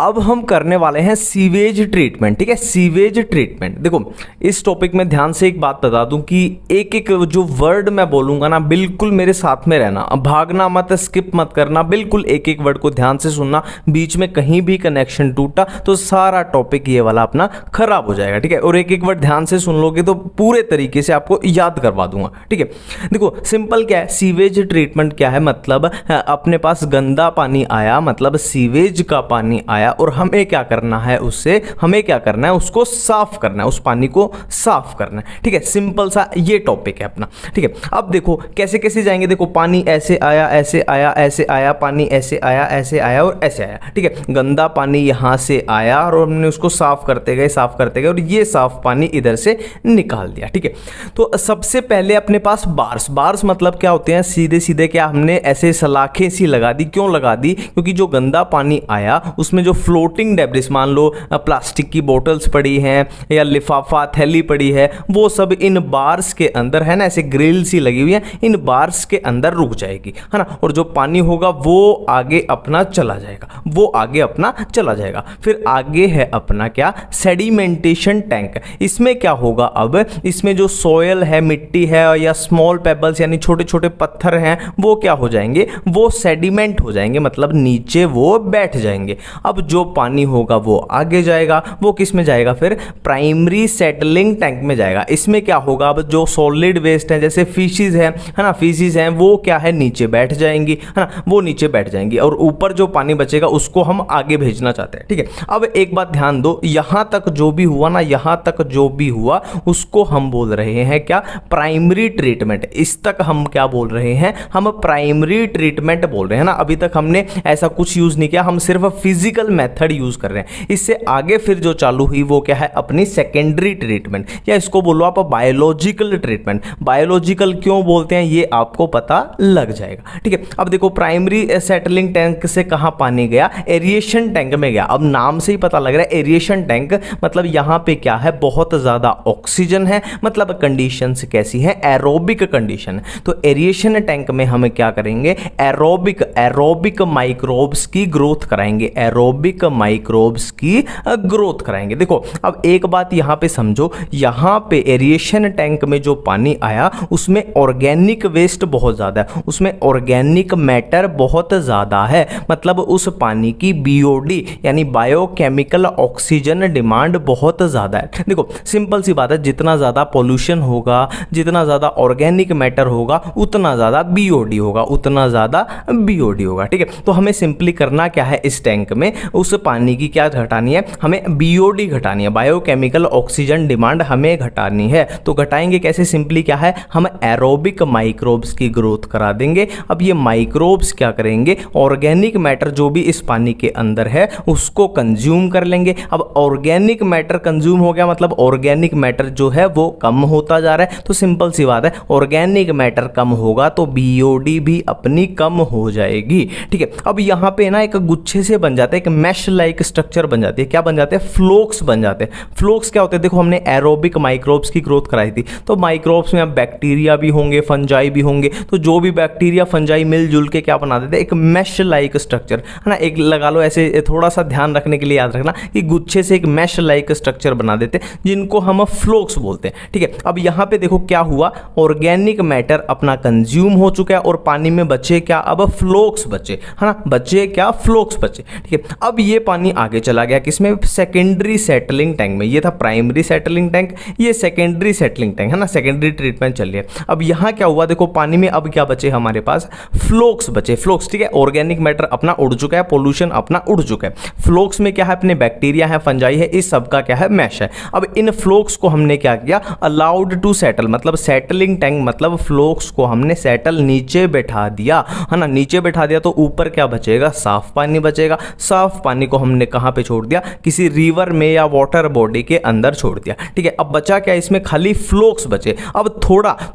अब हम करने वाले हैं सीवेज ट्रीटमेंट। ठीक है, सीवेज ट्रीटमेंट। देखो इस टॉपिक में ध्यान से एक बात बता दूं कि एक एक जो वर्ड मैं बोलूंगा ना, बिल्कुल मेरे साथ में रहना, भागना मत, स्किप मत करना, बिल्कुल एक एक वर्ड को ध्यान से सुनना। बीच में कहीं भी कनेक्शन टूटा तो सारा टॉपिक ये वाला अपना खराब हो जाएगा। ठीक है, और एक एक वर्ड ध्यान से सुन लोगे तो पूरे तरीके से आपको याद करवा दूंगा। ठीक है, देखो सिंपल क्या है, सीवेज ट्रीटमेंट क्या है, मतलब अपने पास गंदा पानी आया, मतलब सीवेज का पानी आया और हमें क्या करना है, उससे हमें क्या करना है, उसको साफ करना है, उस पानी को साफ करना है। ठीक है, सिंपल सा ये टॉपिक है अपना। ठीक है, अब देखो कैसे कैसे जाएंगे। देखो पानी ऐसे आया, ऐसे आया, ऐसे आया, पानी ऐसे आया, ऐसे आया और ऐसे आया। ठीक है, गंदा पानी यहां से आया और हमने उसको साफ करते गए, साफ करते गए और ये साफ पानी इधर से निकाल दिया। ठीक है, तो सबसे पहले अपने पास बार्स, बार्स मतलब क्या होते हैं, सीधे सीधे क्या हमने ऐसे सलाखें सी लगा दी। क्यों लगा दी, क्योंकि जो गंदा पानी आया उसमें जो फ्लोटिंग डेब्रिस, मान लो प्लास्टिक की बोतल्स पड़ी हैं या लिफाफा थैली पड़ी है, वो सब इन बार्स के अंदर है ना, ऐसे ग्रिल सी लगी हुई है, इन बार्स के अंदर रुक जाएगी, है ना। और जो पानी होगा वो आगे अपना चला जाएगा, वो आगे अपना चला जाएगा। फिर आगे है अपना क्या, सेडिमेंटेशन टैंक। इसमें क्या होगा, अब इसमें जो सोयल है, मिट्टी है या स्मॉल पेबल्स यानी छोटे छोटे पत्थर हैं, वो क्या हो जाएंगे, वो सेडिमेंट हो जाएंगे, मतलब नीचे वो बैठ जाएंगे। अब जो पानी होगा वो आगे जाएगा, वो किस में जाएगा, फिर प्राइमरी सेटलिंग टैंक में जाएगा। इसमें क्या होगा, अब जो सॉलिड वेस्ट है जैसे फिशेस है ना, फिशेस हैं वो क्या है, नीचे बैठ जाएंगी, है ना, वो नीचे बैठ जाएंगी और ऊपर जो पानी बचेगा उसको हम आगे भेजना चाहते हैं। ठीक है, अब एक बात ध्यान दो, यहां तक जो भी हुआ ना, यहां तक जो भी हुआ उसको हम बोल रहे हैं क्या, प्राइमरी ट्रीटमेंट। इस तक हम क्या बोल रहे हैं, हम प्राइमरी ट्रीटमेंट बोल रहे हैं ना। अभी तक हमने ऐसा कुछ यूज नहीं किया, हम सिर्फ फिजिकल मेथड यूज कर रहे हैं। इससे आगे फिर जो चालू हुई वो क्या है, अपनी सेकेंडरी ट्रीटमेंट, या इसको बोलो आप बायोलॉजिकल ट्रीटमेंट। बायोलॉजिकल क्यों बोलते हैं ये आपको पता लग जाएगा। ठीक है, अब देखो प्राइमरी सेटलिंग टैंक से कहां पानी गया, एरिएशन टैंक में गया। अब नाम से ही पता लग रहा है एरिएशन टैंक, मतलब यहां पे क्या है, बहुत ज्यादा ऑक्सीजन है, मतलब कंडीशंस कैसी है, एरोबिक कंडीशन। तो एरिएशन टैंक में हम क्या करेंगे, एरोबिक माइक्रोब्स की ग्रोथ कराएंगे, एरोबिक माइक्रोब्स की ग्रोथ कराएंगे। देखो अब एक बात यहां पे समझो, यहां पे एरिएशन टैंक में जो पानी आया उसमें ऑर्गेनिक वेस्ट बहुत ज्यादा है, उसमें ऑर्गेनिक मैटर बहुत ज्यादा है, मतलब उस पानी की बीओडी यानी बायोकेमिकल ऑक्सीजन डिमांड बहुत ज्यादा है। देखो सिंपल सी बात है, जितना ज्यादा पॉल्यूशन होगा, जितना ज्यादा ऑर्गेनिक मैटर होगा, उतना ज्यादा बीओडी होगा, उतना ज्यादा बीओडी होगा। ठीक है, तो हमें सिंपली करना क्या है, इस टैंक में उस पानी की क्या घटानी है, हमें बीओडी घटानी है, बायोकेमिकल ऑक्सीजन डिमांड हमें घटानी है। तो घटाएंगे कैसे, सिंपली क्या है, हम एरोबिक माइक्रोब्स की ग्रोथ करा देंगे। अब ये माइक्रोब्स क्या करेंगे, ऑर्गेनिक मैटर जो भी इस पानी के अंदर है उसको कंज्यूम कर लेंगे। अब ऑर्गेनिक मैटर कंज्यूम हो गया, मतलब ऑर्गेनिक मैटर जो है वो कम होता जा रहा है। तो सिंपल सी बात है, ऑर्गेनिक मैटर कम होगा तो बीओडी भी अपनी कम हो जाएगी। ठीक है, अब यहां पे ना एक गुच्छे से बन जाता है, एक मैश लाइक स्ट्रक्चर बन जाती है। क्या बन जाते हैं? फ्लोक्स बन जाते हैं। फ्लोक्स क्या होते हैं? देखो हमने एरोबिक माइक्रोब्स की ग्रोथ कराई थी, तो माइक्रोब्स में अब बैक्टीरिया भी होंगे, फंजाई भी होंगे, तो जो भी बैक्टीरिया फंजाई मिलजुल के क्या बना देते हैं? एक मैश लाइक स्ट्रक्चर, है ना। एक लगा लो ऐसे, थोड़ा सा ध्यान रखने के लिए याद रखना कि गुच्छे से एक मैश लाइक स्ट्रक्चर बना देते हैं, जिनको हम फ्लोक्स बोलते हैं। ठीक है, अब यहाँ पे देखो क्या हुआ, ऑर्गेनिक मैटर अपना कंज्यूम हो चुका है और पानी में बचे क्या? अब फ्लोक्स बचे, है ना। बचे क्या? फ्लोक्स बचे। ठीक है, अब ये पानी आगे चला गया किसमें? सेकेंडरी सेटलिंग टैंक में। ये था प्राइमरी सेटलिंग टैंक, ये सेकेंडरी सेटलिंग टैंक, है ना। सेकेंडरी ट्रीटमेंट चल रही है। अब यहाँ क्या हुआ? देखो पानी में अब क्या बचे हमारे पास? फ्लोक्स बचे। फ्लोक्स, ठीक है, ऑर्गेनिक मैटर अपना उड़ चुका है, पोल्यूशन अपना उड़ चुका है। फ्लोक्स में क्या है? अपने बैक्टीरिया है, फंजाई है, इस सब का क्या है? मैश है। अब इन फ्लोक्स को हमने क्या किया? अलाउड टू सेटल, मतलब सेटलिंग टैंक मतलब फ्लोक्स को हमने सेटल नीचे बैठा दिया, है ना। नीचे बैठा दिया तो ऊपर क्या बचेगा? साफ पानी बचेगा। साफ पानी को हमने कहां पे छोड़ दिया? किसी रिवर में या वाटर बॉडी के अंदर छोड़ दिया। ठीक है, अब बचा क्या? इसमें खाली फ्लोक्स बचे। अब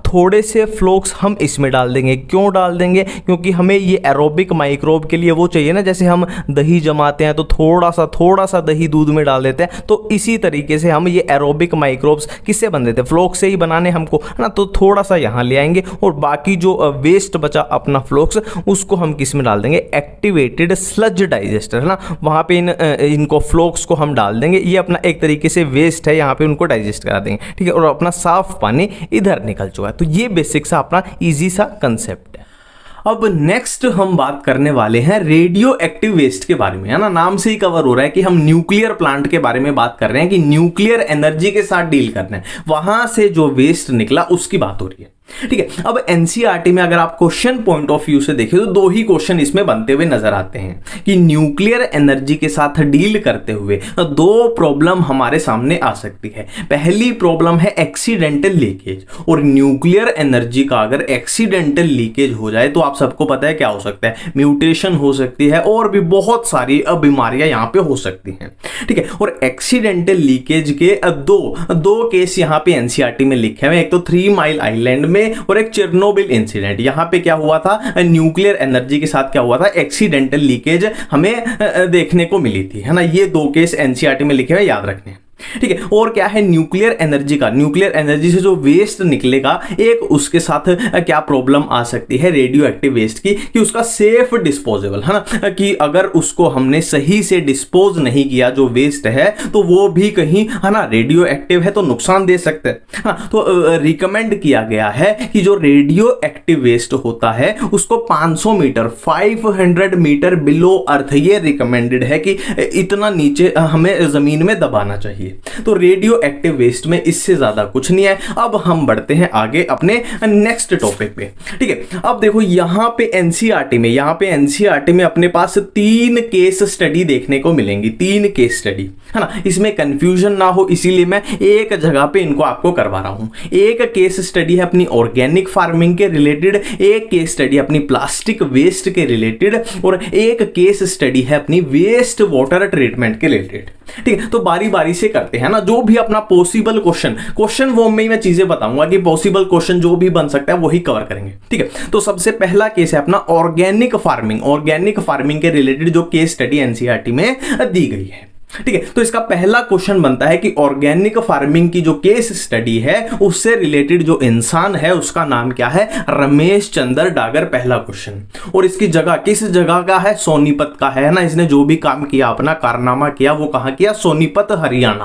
थोड़े से फ्लोक्स हम इसमें डाल देंगे। क्यों डाल देंगे? क्योंकि हमें ये एरोबिक माइक्रोब के लिए वो चाहिए ना, जैसे हम दही जमाते हैं तो थोड़ा सा दही दूध में डाल देते हैं, तो इसी तरीके से हम ये एरोबिक माइक्रोब्स किससे बन देते हैं? फ्लोक्स से ही बनाने हमको, है ना। तो थोड़ा सा यहां ले आएंगे और बाकी जो वेस्ट बचा अपना फ्लोक्स, उसको हम किस में डाल देंगे? एक्टिवेटेड स्लज डाइजेस्टर, है ना। वहां पे इनको फ्लोक्स को हम डाल देंगे। ये अपना एक तरीके से वेस्ट है, यहां पे उनको डाइजेस्ट करा देंगे। ठीक है, और अपना साफ पानी इधर निकल चुका है। तो ये बेसिक सा अपना इजी सा कंसेप्ट है। अब नेक्स्ट हम बात करने वाले हैं रेडियो एक्टिव वेस्ट के बारे में, है ना। नाम से ही कवर हो रहा है कि हम न्यूक्लियर प्लांट के बारे में बात कर रहे हैं कि न्यूक्लियर एनर्जी के साथ डील करना है। वहां से जो वेस्ट निकला उसकी बात हो रही है। ठीक है, अब एनसीईआरटी में अगर आप क्वेश्चन पॉइंट ऑफ व्यू से देखें तो दो ही क्वेश्चन इसमें बनते हुए नजर आते हैं कि न्यूक्लियर एनर्जी के साथ डील करते हुए दो प्रॉब्लम हमारे सामने आ सकती है। पहली प्रॉब्लम है एक्सीडेंटल लीकेज, और न्यूक्लियर एनर्जी का अगर एक्सीडेंटल लीकेज हो जाए तो आप सबको पता है क्या हो सकता है? म्यूटेशन हो सकती है और भी बहुत सारी बीमारियां यहां पे हो सकती हैं। ठीक है, और एक्सीडेंटल लीकेज के दो केस यहां पे एनसीईआरटी में लिखे हुए, एक तो 3 माइल आइलैंड में और एक चेरनोबिल इंसिडेंट। यहां पे क्या हुआ था? न्यूक्लियर एनर्जी के साथ क्या हुआ था? एक्सीडेंटल लीकेज हमें देखने को मिली थी, है ना। ये दो केस एनसीईआरटी में लिखे हुए, याद रखने। ठीक है, और क्या है न्यूक्लियर एनर्जी का? न्यूक्लियर एनर्जी से जो वेस्ट निकलेगा, एक उसके साथ क्या प्रॉब्लम आ सकती है रेडियो एक्टिव वेस्ट की, कि उसका सेफ डिस्पोजेबल, है ना, कि अगर उसको हमने सही से डिस्पोज नहीं किया जो वेस्ट है, तो वो भी कहीं, है ना, रेडियो एक्टिव है तो नुकसान दे सकते हैं। हाँ, तो रिकमेंड किया गया है कि जो रेडियो एक्टिव वेस्ट होता है उसको 500 मीटर 500 मीटर बिलो अर्थ, ये रिकमेंडेड है कि इतना नीचे हमें जमीन में दबाना चाहिए। तो रेडियो एक्टिव वेस्ट में इससे ज्यादा कुछ नहीं है। अब हम बढ़ते हैं आगे अपने नेक्स्ट टॉपिक पे। ठीक है, अब देखो यहां पे एनसीईआरटी में अपने पास 3 केस स्टडी देखने को मिलेंगी। 3 केस स्टडी, है ना। इसमें कंफ्यूजन ना हो इसीलिए मैं एक जगह पे इनको आपको करवा रहा हूं। एक केस स्टडी है अपनी ऑर्गेनिक फार्मिंग के रिलेटेड, एक केस स्टडी अपनी प्लास्टिक वेस्ट के रिलेटेड, और एक केस स्टडी है अपनी वेस्ट वाटर ट्रीटमेंट के रिलेटेड। ठीक है, तो बारी बारी से करते हैं ना। जो भी अपना पॉसिबल क्वेश्चन फॉर्म में ही मैं चीजें बताऊंगा कि पॉसिबल क्वेश्चन जो भी बन सकता है वही कवर करेंगे। ठीक है, तो सबसे पहला केस है अपना ऑर्गेनिक फार्मिंग के रिलेटेड जो केस स्टडी एनसीईआरटी में दी गई है। ठीक है, तो इसका पहला क्वेश्चन बनता है कि ऑर्गेनिक फार्मिंग की जो केस स्टडी है उससे रिलेटेड जो इंसान है उसका नाम क्या है? रमेश चंद्र डागर, पहला क्वेश्चन। और इसकी जगह किस जगह का है? सोनीपत का है ना। इसने जो भी काम किया, अपना कारनामा किया, वो कहां किया? सोनीपत हरियाणा,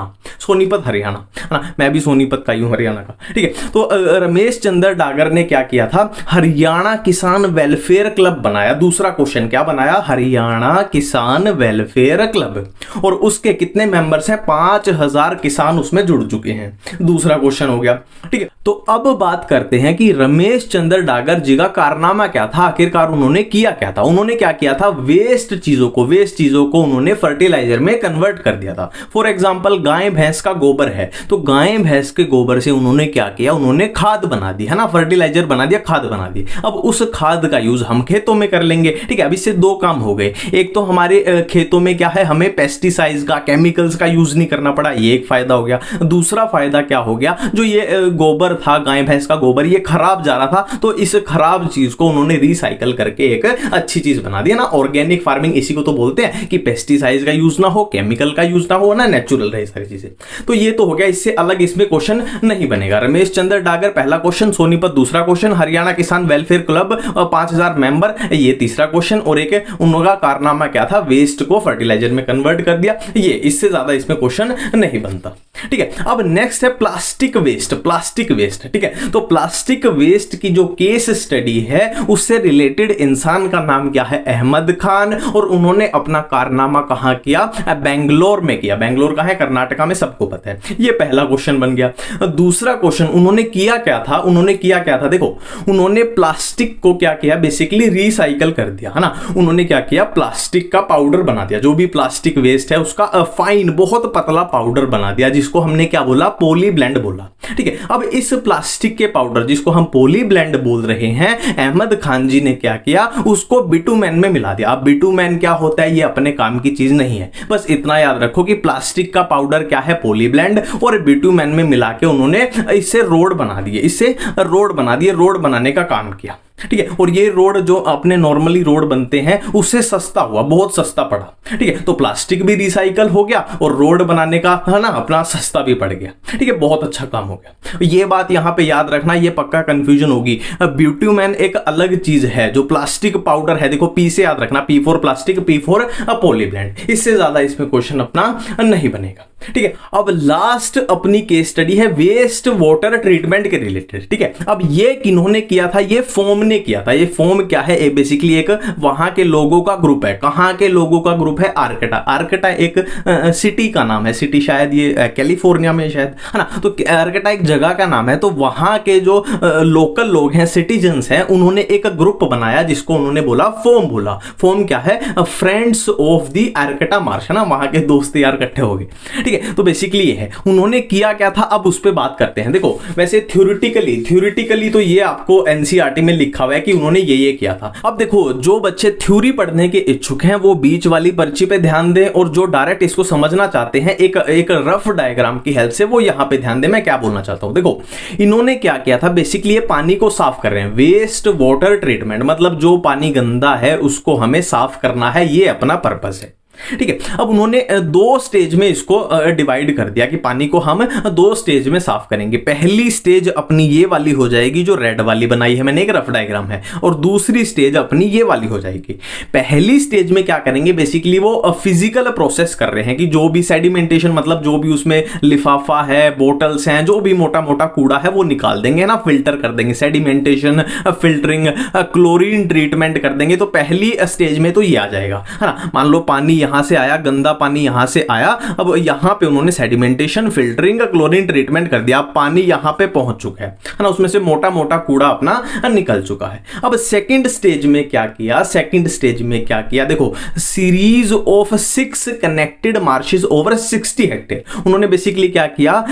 है ना। मैं भी सोनीपत का ही हूं, हरियाणा का। ठीक है, तो रमेश चंद्र डागर ने क्या किया था? हरियाणा किसान वेलफेयर क्लब बनाया। दूसरा क्वेश्चन क्या बनाया? हरियाणा किसान वेलफेयर क्लब, और उसके कितने मेंबर्स हैं? 5000 किसान उसमें जुड़ चुके हैं। दूसरा क्वेश्चन हो गया। ठीक है, तो अब बात करते हैं कि रमेश चंद्र डागर जी का कारनामा क्या था, आखिरकार उन्होंने किया क्या था? उन्होंने क्या किया था? वेस्ट चीजों को उन्होंने फर्टिलाइजर में कन्वर्ट कर दिया था। फॉर एग्जांपल गाय भैंस का गोबर है, तो गाय भैंस के गोबर से उन्होंने क्या किया? उन्होंने खाद बना दी, है ना, फर्टिलाइजर बना दिया, खाद बना दी। अब उस खाद का यूज हम खेतों में कर लेंगे। ठीक है, अब इससे दो काम हो गए। एक तो हमारे खेतों में क्या है, हमें पेस्टिसाइड का, केमिकल्स का यूज नहीं करना पड़ा, ये एक फायदा हो गया। दूसरा फायदा क्या हो गया, जो ये गोबर था, गाय भैंस का गोबर, ये खराब जा रहा था, तो इस खराब चीज को उन्होंने रिसाइकल करके एक अच्छी चीज बना दिया ना। ऑर्गेनिक फार्मिंग इसी को तो बोलते हैं कि पेस्टिसाइड का यूज ना हो, केमिकल का यूज ना हो ना, नेचुरल रहे सारी चीजें। तो ये तो हो गया, इससे अलग इसमें क्वेश्चन नहीं बनेगा। रमेश चंद्र डागर पहला क्वेश्चन, सोनीपत दूसरा क्वेश्चन, हरियाणा किसान वेलफेयर क्लब 5000 मेंबर ये तीसरा क्वेश्चन, और एक उनका कारनामा क्या था, वेस्ट को फर्टिलाइजर में कन्वर्ट कर दिया। ये इससे ज्यादा इसमें क्वेश्चन नहीं बनता। ठीक है, अब नेक्स्ट है प्लास्टिक वेस्ट। प्लास्टिक वेस्ट, ठीक है, तो प्लास्टिक वेस्ट की जो केस स्टडी है उससे रिलेटेड इंसान का नाम क्या है, अहमद खान, और उन्होंने अपना कारनामा कहां किया, बेंगलोर में किया। बेंगलोर कहां है, कर्नाटका में, सबको पता है। ये पहला क्वेश्चन बन गया। दूसरा क्वेश्चन, उन्होंने किया क्या था, उन्होंने किया क्या था, देखो उन्होंने प्लास्टिक को क्या किया, बेसिकली रिसाइकल कर दिया, है ना। उन्होंने क्या किया, प्लास्टिक का पाउडर बना दिया, जो भी प्लास्टिक वेस्ट है उसका फाइन बहुत पतला पाउडर बना दिया, जिसको हमने क्या बोला, पॉली ब्लेंड बोला। ठीक है, अब इस प्लास्टिक के पाउडर जिसको हम पॉली ब्लेंड बोल रहे हैं, अहमद खान जी ने क्या किया, उसको बिटुमेन में मिला दिया। अब बिटुमेन क्या होता है, ये अपने काम की चीज नहीं है, बस इतना याद रखो कि प्लास्टिक का पाउडर क्या है, पॉली ब्लेंड, और बिटुमेन में मिला के उन्होंने इससे रोड बना दिए, इससे रोड बना दिए, रोड बनाने का काम किया। ठीक है, और ये रोड जो अपने नॉर्मली रोड बनते हैं उससे सस्ता हुआ, बहुत सस्ता पड़ा। ठीक है, तो प्लास्टिक भी रिसाइकल हो गया और रोड बनाने का, है ना, अपना सस्ता भी पड़ गया। ठीक है, बहुत अच्छा काम हो गया। ये बात यहां पे याद रखना, ये पक्का कंफ्यूजन होगी। बिटुमेन एक अलग चीज है, जो प्लास्टिक पाउडर है, देखो पी से याद रखना, P for plastic, P for polyblend. इससे ज्यादा इसमें क्वेश्चन अपना नहीं बनेगा। ठीक है, अब लास्ट अपनी केस स्टडी है वेस्ट वाटर ट्रीटमेंट के रिलेटेड। ठीक है, अब ये किन्होंने किया था, ये फोम ने किया था। ये फोम क्या है, ये बेसिकली एक वहां के लोगों का ग्रुप है। कहां के लोगों का ग्रुप है, आर्कटा। आर्कटा एक सिटी का नाम है, सिटी शायद ये कैलिफोर्निया में शायद, है ना। तो आर्कटा एक जगह का नाम है, तो वहां के जो लोकल लोग हैं, सिटीजन्स हैं, उन्होंने एक ग्रुप बनाया जिसको उन्होंने बोला फोम बोला। फोम क्या है, फ्रेंड्स ऑफ द आर्कटा मार्श, है ना, वहां के दोस्त यार इकट्ठे हो गए। ठीक है, तो बेसिकली ये है, उन्होंने किया क्या था, अब उस पर बात करते हैं। देखो वैसे थ्योरेटिकली तो ये आपको एनसीईआरटी में लिखा हुआ है कि उन्होंने ये किया था। अब देखो जो बच्चे थ्योरी पढ़ने के इच्छुक हैं वो बीच वाली पर्ची पे ध्यान दें, और जो डायरेक्ट इसको समझना चाहते हैं एक रफ डायग्राम की हेल्प से, वो यहां पे ध्यान दें। मैं क्या बोलना चाहता हूं, देखो इन्होंने क्या किया था, बेसिकली ये पानी को साफ कर रहे हैं, वेस्ट वाटर ट्रीटमेंट, मतलब जो पानी गंदा है उसको हमें साफ करना है, ये अपना पर्पस है। ठीक है, अब उन्होंने दो स्टेज में इसको डिवाइड कर दिया कि पानी को हम दो स्टेज में साफ करेंगे। पहली स्टेज अपनी ये वाली हो जाएगी जो रेड वाली बनाई है मैंने, एक रफ डायग्राम है, और दूसरी स्टेज अपनी ये वाली हो जाएगी। पहली स्टेज में क्या करेंगे, बेसिकली वो फिजिकल प्रोसेस कर रहे हैं कि जो भी सेडिमेंटेशन, मतलब जो भी उसमें लिफाफा है, बोटल्स हैं, जो भी मोटा मोटा कूड़ा है वो निकाल देंगे ना, फिल्टर कर देंगे, सेडिमेंटेशन, फिल्टरिंग, क्लोरीन ट्रीटमेंट कर देंगे। तो पहली स्टेज में तो ये आ जाएगा, है ना। मान लो पानी यहां से आया, गंदा पानी यहां से आया, अब यहां पे उन्होंने सेडिमेंटेशन, फिल्टरिंग, क्लोरीन ट्रीटमेंट कर दिया, पानी यहां पे पहुंच चुका है ना, उसमें से मोटा मोटा कूड़ा अपना निकल चुका है। अब सेकंड स्टेज में क्या किया, सेकंड स्टेज में क्या किया, देखो series of 6 connected marches over 60 hectare. उन्होंने बेसिकली क्या किया,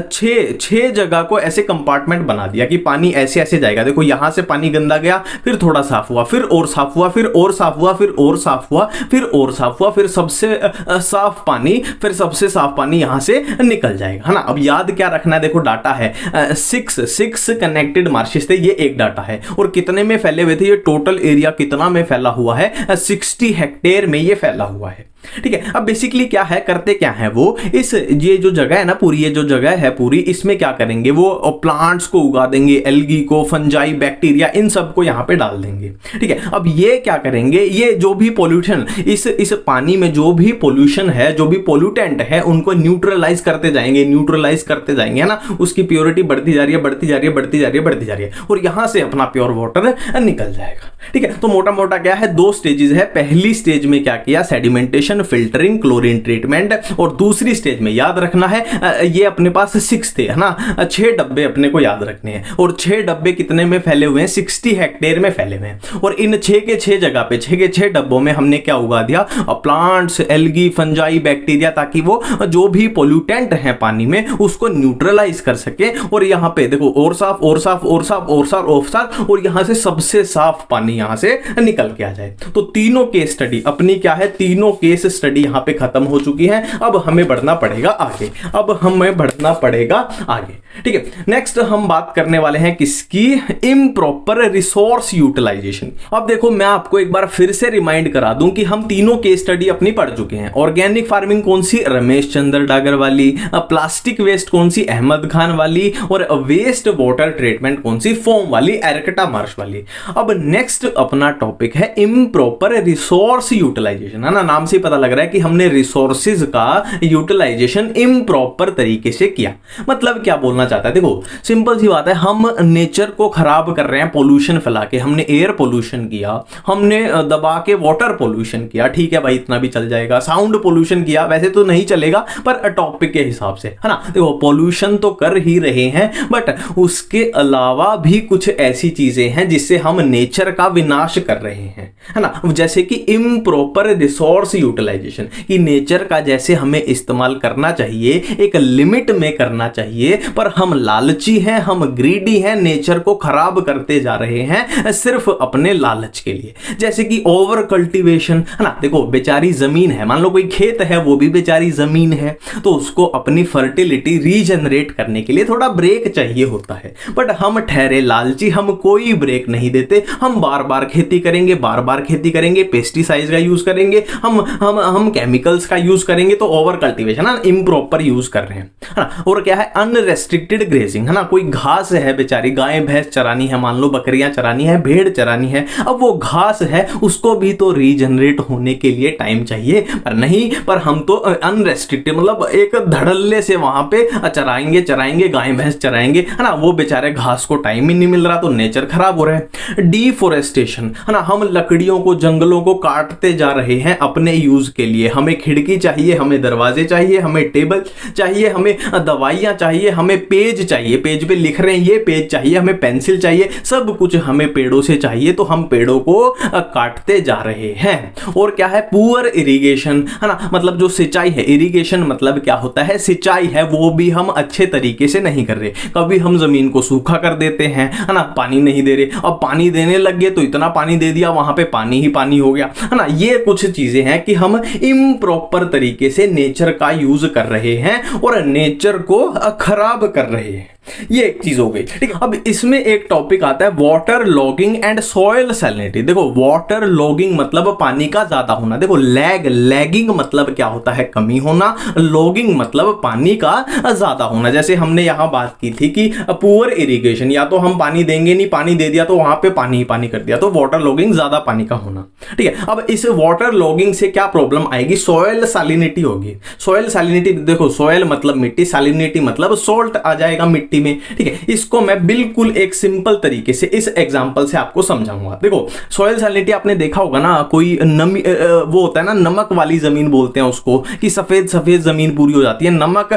छह जगह को ऐसे कंपार्टमेंट बना दिया कि पानी ऐसे ऐसे जाएगा। देखो यहां से पानी गंदा गया, फिर थोड़ा साफ हुआ, फिर और साफ हुआ, फिर और साफ हुआ, फिर और साफ हुआ, फिर और साफ हुआ, फिर सबसे साफ पानी, फिर सबसे साफ पानी यहां से निकल जाएगा, है ना। अब याद क्या रखना है, देखो डाटा है 6 कनेक्टेड मार्शेस थे, ये एक डाटा है, और कितने में फैले हुए थे, ये टोटल एरिया कितना में फैला हुआ है, 60 हेक्टेयर में ये फैला हुआ है। ठीक है, अब बेसिकली क्या है, करते क्या है वो, इस ये जो जगह है ना पूरी, ये जो जगह है पूरी, इसमें क्या करेंगे वो प्लांट्स को उगा देंगे, एल्गी को, फंजाई, बैक्टीरिया, इन सबको यहां पे डाल देंगे। ठीक है, अब ये क्या करेंगे, ये जो भी पॉल्यूशन, इस पानी में जो भी पॉल्यूशन है, जो भी पॉल्यूटेंट है, उनको न्यूट्रलाइज करते जाएंगे, न्यूट्रलाइज करते जाएंगे, है ना। उसकी प्योरिटी बढ़ती जा रही है, बढ़ती जा रही है, बढ़ती जा रही है, बढ़ती जा रही है, और यहां से अपना प्योर वाटर निकल जाएगा। ठीक है, तो मोटा मोटा क्या है, दो स्टेजेस है। पहली स्टेज में क्या किया, सेडिमेंटेशन, फिल्टरिंग, क्लोरीन ट्रीटमेंट, और दूसरी स्टेज में याद रखना है, ये अपने पास 6 थे, है ना, 6 डब्बे अपने को याद रखने हैं, और 6 डब्बे कितने में फैले हुए हैं, 60 हेक्टेयर में फैले हुए हैं, और इन 6 के 6 जगह पे, 6 के 6 डब्बों में हमने क्या उगा दिया, plant plants, algae, fungi, bacteria, ताकि वो जो भी पोल्यूटेंट है पानी में उसको न्यूट्रलाइज कर सके। और यहाँ पे देखो और साफ और साफ और साफ और साफ और साफ, और यहाँ से सबसे साफ पानी यहाँ से निकल के आ जाए। तो तीनों केस स्टडी अपनी क्या है, तीनों केस स्टडी यहाँ पे खत्म हो चुकी है। अब हमें बढ़ना पड़ेगा आगे, अब हमें बढ़ना पड़ेगा आगे। ठीक है, नेक्स्ट हम बात करने वाले हैं किसकी, इम्प्रॉपर रिसोर्स यूटिलाइजेशन। अब देखो मैं आपको एक बार फिर से रिमाइंड करा दूं कि हम तीनों केस स्टडी अपनी पढ़ चुके हैं। ऑर्गेनिक फार्मिंग कौन सी, रमेश चंद्र डागर वाली। प्लास्टिक वेस्ट कौन सी, अहमद खान वाली। और वेस्ट वाटर ट्रीटमेंट कौन सी, फोम वाली, एरकटा मार्श वाली। अब नेक्स्ट अपना टॉपिक है इम्प्रॉपर रिसोर्स यूटिलाइजेशन, है ना। नाम से पता लग रहा है कि हमने रिसोर्सेज का यूटिलाइजेशन इम्प्रॉपर तरीके से किया। मतलब क्या बोलना चाहता है, देखो सिंपल सी बात है, हम नेचर को खराब कर रहे हैं पॉल्यूशन फैला के। हमने एयर पॉल्यूशन किया, हमने दबा के वाटर पॉल्यूशन किया, ठीक है भाई इतना भी चल जाएगा। साउंड पॉल्यूशन किया, वैसे तो नहीं चलेगा पर टॉपिक के हिसाब से, है ना। देखो पॉल्यूशन तो कर ही रहे हैं, बट उसके अलावा भी कुछ ऐसी चीजें हैं जिससे हम नेचर का विनाश कर रहे हैं, है ना। जैसे कि इम्प्रॉपर रिसोर्स यूटिलाइजेशन, कि नेचर का जैसे हमें इस्तेमाल करना चाहिए, एक लिमिट में करना चाहिए, पर हम लालची हैं, हम ग्रीडी हैं, नेचर को खराब करते जा रहे हैं सिर्फ अपने लालच के लिए। जैसे कि ओवर कल्टीवेशन, है ना। देखो बेचारी जमीन है, मान लो कोई खेत है, वो भी बेचारी जमीन है, तो उसको अपनी फर्टिलिटी रीजनरेट करने के लिए थोड़ा ब्रेक चाहिए होता है। बट हम ठहरे लालची, हम कोई ब्रेक नहीं देते, हम बार बार खेती करेंगे, बार बार खेती करेंगे, पेस्टिसाइड्स का यूज करेंगे, हम केमिकल्स का यूज करेंगे, तो ओवर कल्टीवेशन, है ना, इम्प्रॉपर यूज कर रहे हैं, है ना। और क्या है, अनरेस्ट्रिक्टेड ग्रेजिंग, है ना। कोई घास है बेचारी, गाय भैंस चरानी है, मान लो बकरियां चरानी है, भेड़ चरानी है, अब वो घास है उसको भी तो रीजनरेट होने के लिए टाइम चाहिए, पर नहीं, पर हम तो अनरेस्ट्रिक्टेड मतलब एक धड़ल्ले से वहां पे चराएंगे गाय भैंस चराएंगे, है ना। वो बेचारे घास को टाइम ही नहीं मिल रहा, तो नेचर खराब हो रहा है। डिफोरेस्टेशन, है ना, हम लकड़ियों को, जंगलों को काटते जा रहे हैं अपने यूज के लिए। हमें खिड़की चाहिए, हमें दरवाजे चाहिए, हमें टेबल चाहिए, हमें दवाइयां चाहिए, हमें पेज चाहिए, पेज पे लिख रहे हैं ये पेज चाहिए, हमें पेंसिल चाहिए, सब कुछ हमें पेड़ों से चाहिए, तो हम पेड़ों को काटते जा रहे हैं। और क्या है, पुअर इरिगेशन, है ना, मतलब जो सिंचाई है, इरिगेशन मतलब क्या होता है, सिंचाई है, वो भी हम अच्छे तरीके से नहीं कर रहे। कभी हम जमीन को सूखा कर देते हैं, है ना, पानी नहीं दे रहे, अब पानी देने लग गए तो इतना पानी दे दिया, वहां पे पानी ही पानी हो गया, है ना। ये कुछ चीजें हैं कि हम इम्प्रॉपर तरीके से नेचर का यूज कर रहे हैं और नेचर को खराब कर रहे हैं। ये एक चीज हो गई, ठीक है। अब इसमें एक टॉपिक आता है water logging and soil salinity. देखो वाटर लॉगिंग मतलब पानी का ज्यादा होना, देखो लैगिंग मतलब क्या होता है, कमी होना, लॉगिंग मतलब पानी का ज्यादा होना। जैसे हमने यहां बात की थी कि पुअर इरिगेशन, या तो हम पानी देंगे नहीं, पानी दे दिया तो वहां पे पानी ही पानी कर दिया, तो वाटर लॉगिंग ज्यादा पानी का होना, ठीक है। अब इस वाटर लॉगिंग से क्या प्रॉब्लम आएगी, सॉइल सैलिनिटी होगी। सॉइल सैलिनिटी, देखो सॉइल मतलब मिट्टी, सैलिनिटी मतलब सॉल्ट आ जाएगा मिट्टी में, ठीक है। इसको मैं बिल्कुल एक सिंपल तरीके से इस एग्जांपल से आपको समझाऊंगा। देखो सॉइल सैलिनिटी आपने देखा होगा ना, कोई नमी वो होता है ना, नमक वाली जमीन बोलते हैं उसको, कि सफेद सफेद जमीन पूरी हो जाती है, नमक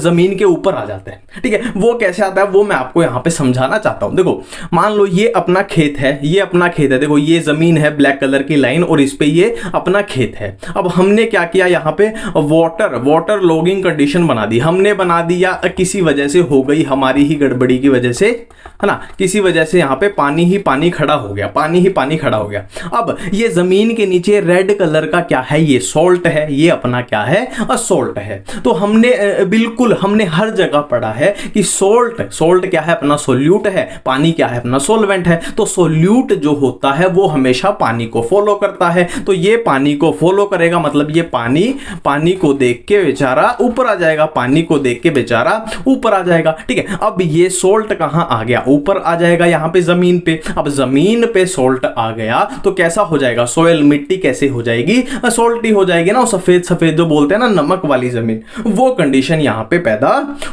जमीन के ऊपर आ जाता है, ठीक है। वो कैसे आता है वो मैं आपको यहां पे समझाना चाहता हूं। देखो मान लो ये अपना खेत है, ये अपना खेत है, देखो ये जमीन है ब्लैक कलर की लाइन, और इस पे ये अपना खेत है। अब हमने क्या किया, यहां पे वाटर लॉगिंग कंडीशन बना दी, हमने बना दिया, किसी वजह से हो गई, हमारी ही गड़बड़ी की वजह से, है ना, किसी वजह से यहाँ पे पानी ही पानी खड़ा हो गया, पानी ही पानी खड़ा हो गया। अब ये जमीन के नीचे रेड कलर का क्या है, ये सॉल्ट है, ये अपना क्या है, सॉल्ट है। तो हमने बिल्कुल हमने हर जगह पढ़ा है कि सॉल्ट क्या है, अपना सोल्यूट है, पानी क्या है, अपना सोलवेंट है। तो सोल्यूट जो होता है वो हमेशा पानी को फॉलो करता है, तो ये पानी को फॉलो करेगा, मतलब ये पानी को देख के बेचारा ऊपर आ जाएगा, पानी को देख के बेचारा ऊपर आ जाएगा, ठीक है। अब ये सॉल्ट कहां आ गया, ऊपर आ जाएगा यहां पे जमीन पे। अब जमीन पे सॉल्ट आ गया तो कैसा हो जाएगा, सोयल मिट्टी कैसे हो जाएगी, सॉल्टी हो जाएगी ना, सफेद सफेद जो बोलते हैं ना, नमक वाली जमीन, वो कंडीशन यहां पे पैदा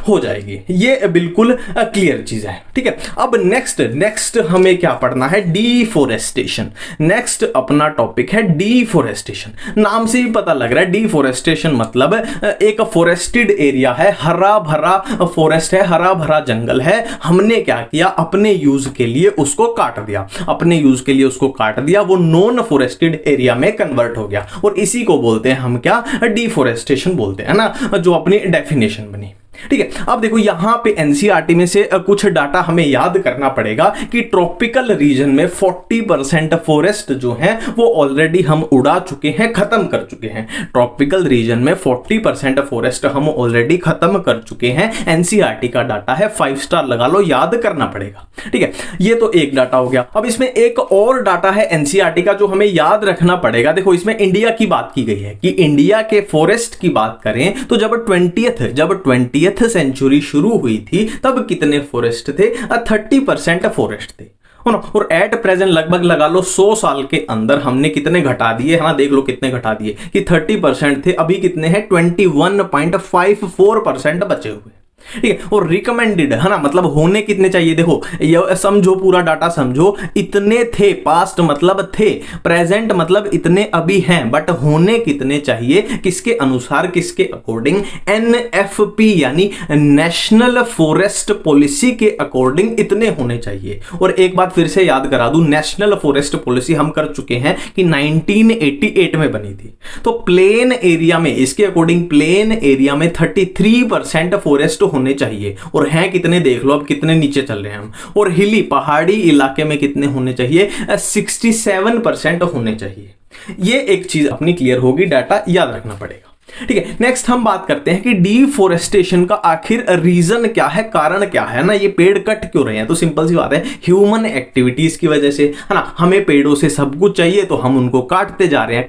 हो जाएगी। ये बिल्कुल क्लियर चीज है, ठीक है। अब नेक्स्ट हमें क्या पढ़ना है, डिफोरेस्टेशन। नेक्स्ट अपना टॉपिक है डिफोरेस्टेशन। नाम से ही पता लग रहा है, डिफोरेस्टेशन मतलब एक फॉरेस्टेड एरिया है, हरा भरा फॉरेस्ट है, हरा भरा भरा जंगल है, हमने क्या किया, अपने यूज के लिए उसको काट दिया, अपने यूज के लिए उसको काट दिया, वो नॉन फॉरेस्टेड एरिया में कन्वर्ट हो गया, और इसी को बोलते हैं हम क्या, डिफॉरेस्टेशन बोलते हैं ना, जो अपनी डेफिनेशन बनी। ठीक है, अब देखो यहां पे एनसीईआरटी में से कुछ डाटा हमें याद करना पड़ेगा कि ट्रॉपिकल रीजन में 40% फॉरेस्ट जो है वो ऑलरेडी हम उड़ा चुके हैं, खत्म कर चुके हैं। ट्रॉपिकल रीजन में 40% फॉरेस्ट हम ऑलरेडी खत्म कर चुके हैं। एनसीईआरटी का डाटा है, 5 स्टार लगा लो, याद करना पड़ेगा। ठीक है, ये तो एक डाटा हो गया। अब इसमें एक और डाटा है एनसीईआरटी का जो हमें याद रखना पड़ेगा। देखो इसमें इंडिया की बात की गई है कि इंडिया के फॉरेस्ट की बात करें तो जब 20th सेंचुरी शुरू हुई थी तब कितने फॉरेस्ट थे, 30% फॉरेस्ट थे, और एट प्रेजेंट लगभग लगा लो 100 साल के अंदर हमने कितने घटा दिए, हाँ देख लो कितने घटा दिए कि 30% थे, अभी कितने हैं 21.54% बचे हुए। ठीक है, और रिकमेंडेड है ना, मतलब होने कितने चाहिए, देखो ये समझो, पूरा डाटा समझो, इतने थे, पास्ट मतलब थे, प्रेजेंट मतलब इतने अभी हैं, बट होने कितने चाहिए, किसके अनुसार, किसके अकॉर्डिंग, एनएफपी यानी नेशनल फॉरेस्ट पॉलिसी के अकॉर्डिंग इतने होने चाहिए। और एक बात फिर से याद करा दूं, नेशनल फॉरेस्ट पॉलिसी हम कर चुके हैं कि 1988 में बनी थी, तो प्लेन एरिया में, इसके अकॉर्डिंग प्लेन एरिया में 33% फॉरेस्ट होने चाहिए, और हैं कितने देख लो, अब कितने नीचे चल रहे हैं हम। और हिली पहाड़ी इलाके में कितने होने चाहिए, 67% होने चाहिए। ये एक चीज अपनी क्लियर होगी, डाटा याद रखना पड़ेगा। ठीक है, नेक्स्ट हम बात करते हैं कि डिफॉरेस्टेशन का आखिर रीजन क्या है, कारण क्या है ना, ये पेड़ कट क्यों रहे हैं। तो सिंपल सी बात है, ह्यूमन एक्टिविटीज की वजह से, है ना, हमें पेड़ों से सब कुछ चाहिए तो हम उनको काटते जा रहे हैं,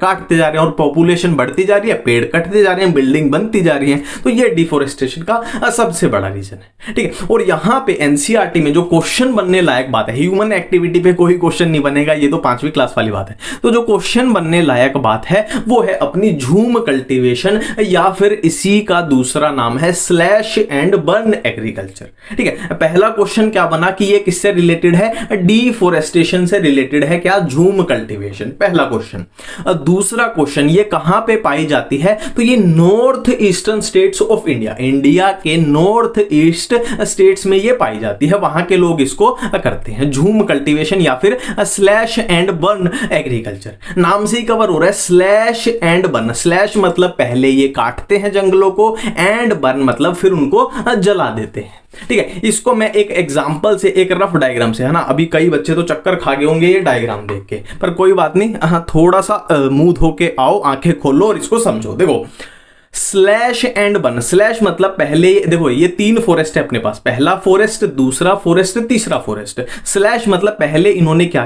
और पॉपुलेशन बढ़ती जा रही है, पेड़ कटते जा रहे हैं, बिल्डिंग बनती जा रही है, तो ये डिफॉरेस्टेशन का सबसे बड़ा रीजन है। ठीक है, और यहां पे एनसीईआरटी में जो क्वेश्चन बनने लायक बात है, ह्यूमन एक्टिविटी पे कोई क्वेश्चन नहीं बनेगा, ये तो 5वीं क्लास वाली बात है, तो जो क्वेश्चन बनने लायक बात है वो है अपनी झूम कल्टीवेशन, या फिर इसी का दूसरा नाम है स्लैश एंड बर्न एग्रीकल्चर। ठीक है, पहला क्वेश्चन क्या बना कि ये किससे रिलेटेड है, डिफॉरेस्टेशन से रिलेटेड है, क्या, झूम कल्टीवेशन, पहला क्वेश्चन। दूसरा क्वेश्चन, ये कहां पे पाई जाती है, तो ये north eastern states of India, India के नॉर्थ ईस्ट स्टेट्स में ये पाई जाती है, वहां के लोग इसको करते हैं, झूम कल्टीवेशन या फिर स्लैश एंड बर्न एग्रीकल्चर। नाम से ही कवर हो रहा है, स्लैश एंड बर्न, स्लैश मतलब पहले ये काटते हैं जंगलों को, एंड बर्न मतलब फिर उनको जला देते हैं। ठीक है, इसको मैं एक एग्जांपल से, एक रफ डायग्राम से, है ना, अभी कई बच्चे तो चक्कर खा गए होंगे ये डायग्राम देख के, पर कोई बात नहीं, हाँ थोड़ा सा मुंह धो के आओ, आंखें खोलो और इसको समझो। देखो स्लैश एंड बर्न, स्लैश मतलब पहले, देखो ये 3 फॉरेस्ट है अपने पास, पहला फॉरेस्ट, दूसरा फॉरेस्ट, तीसरा फॉरेस्ट। स्लैश मतलब पहले इन्होंने क्या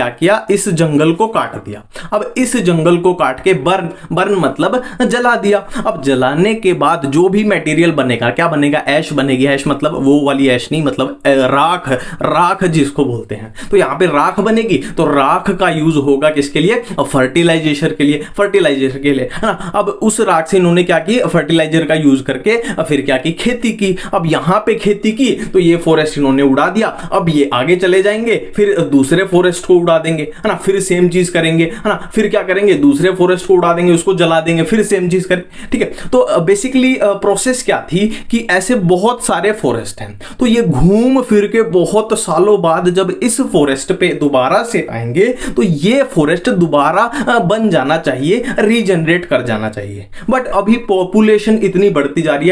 किया, इस जंगल को काट दिया। अब इस जंगल को काट के बर्न मतलब जला दिया। अब जलाने के बाद जो भी मटेरियल बनेगा, क्या बनेगा, ऐश बनेगी। ऐश मतलब वो वाली ऐश नहीं, मतलब राख जिसको बोलते हैं। तो यहाँ पे राख बनेगी, तो राख का यूज होगा किसके लिए, फर्टिलाइजेशन के लिए, है ना। अब उस राख से इन्होंने क्या की, फर्टिलाइजर का यूज करके फिर क्या की, खेती की। अब यहां पे खेती की तो ये फॉरेस्ट इन्होंने उड़ा दिया। अब ये आगे चले जाएंगे, फिर दूसरे फॉरेस्ट को उड़ा देंगे, है ना, फिर सेम चीज करेंगे, है ना, फिर क्या करेंगे, दूसरे फॉरेस्ट को उड़ा देंगे, उसको जला देंगे, फिर सेम चीज करेंगे। ठीक है, तो बेसिकली प्रोसेस क्या थी कि ऐसे बहुत सारे फॉरेस्ट हैं, तो ये घूम फिर के बहुत सालों बाद जब इस फॉरेस्ट पे दोबारा से आएंगे तो ये फॉरेस्ट दोबारा बन जाना चाहिए, रीजनरेट कर जाना चाहिए। बट अभी पॉपुलेशन इतनी बढ़ती जा रही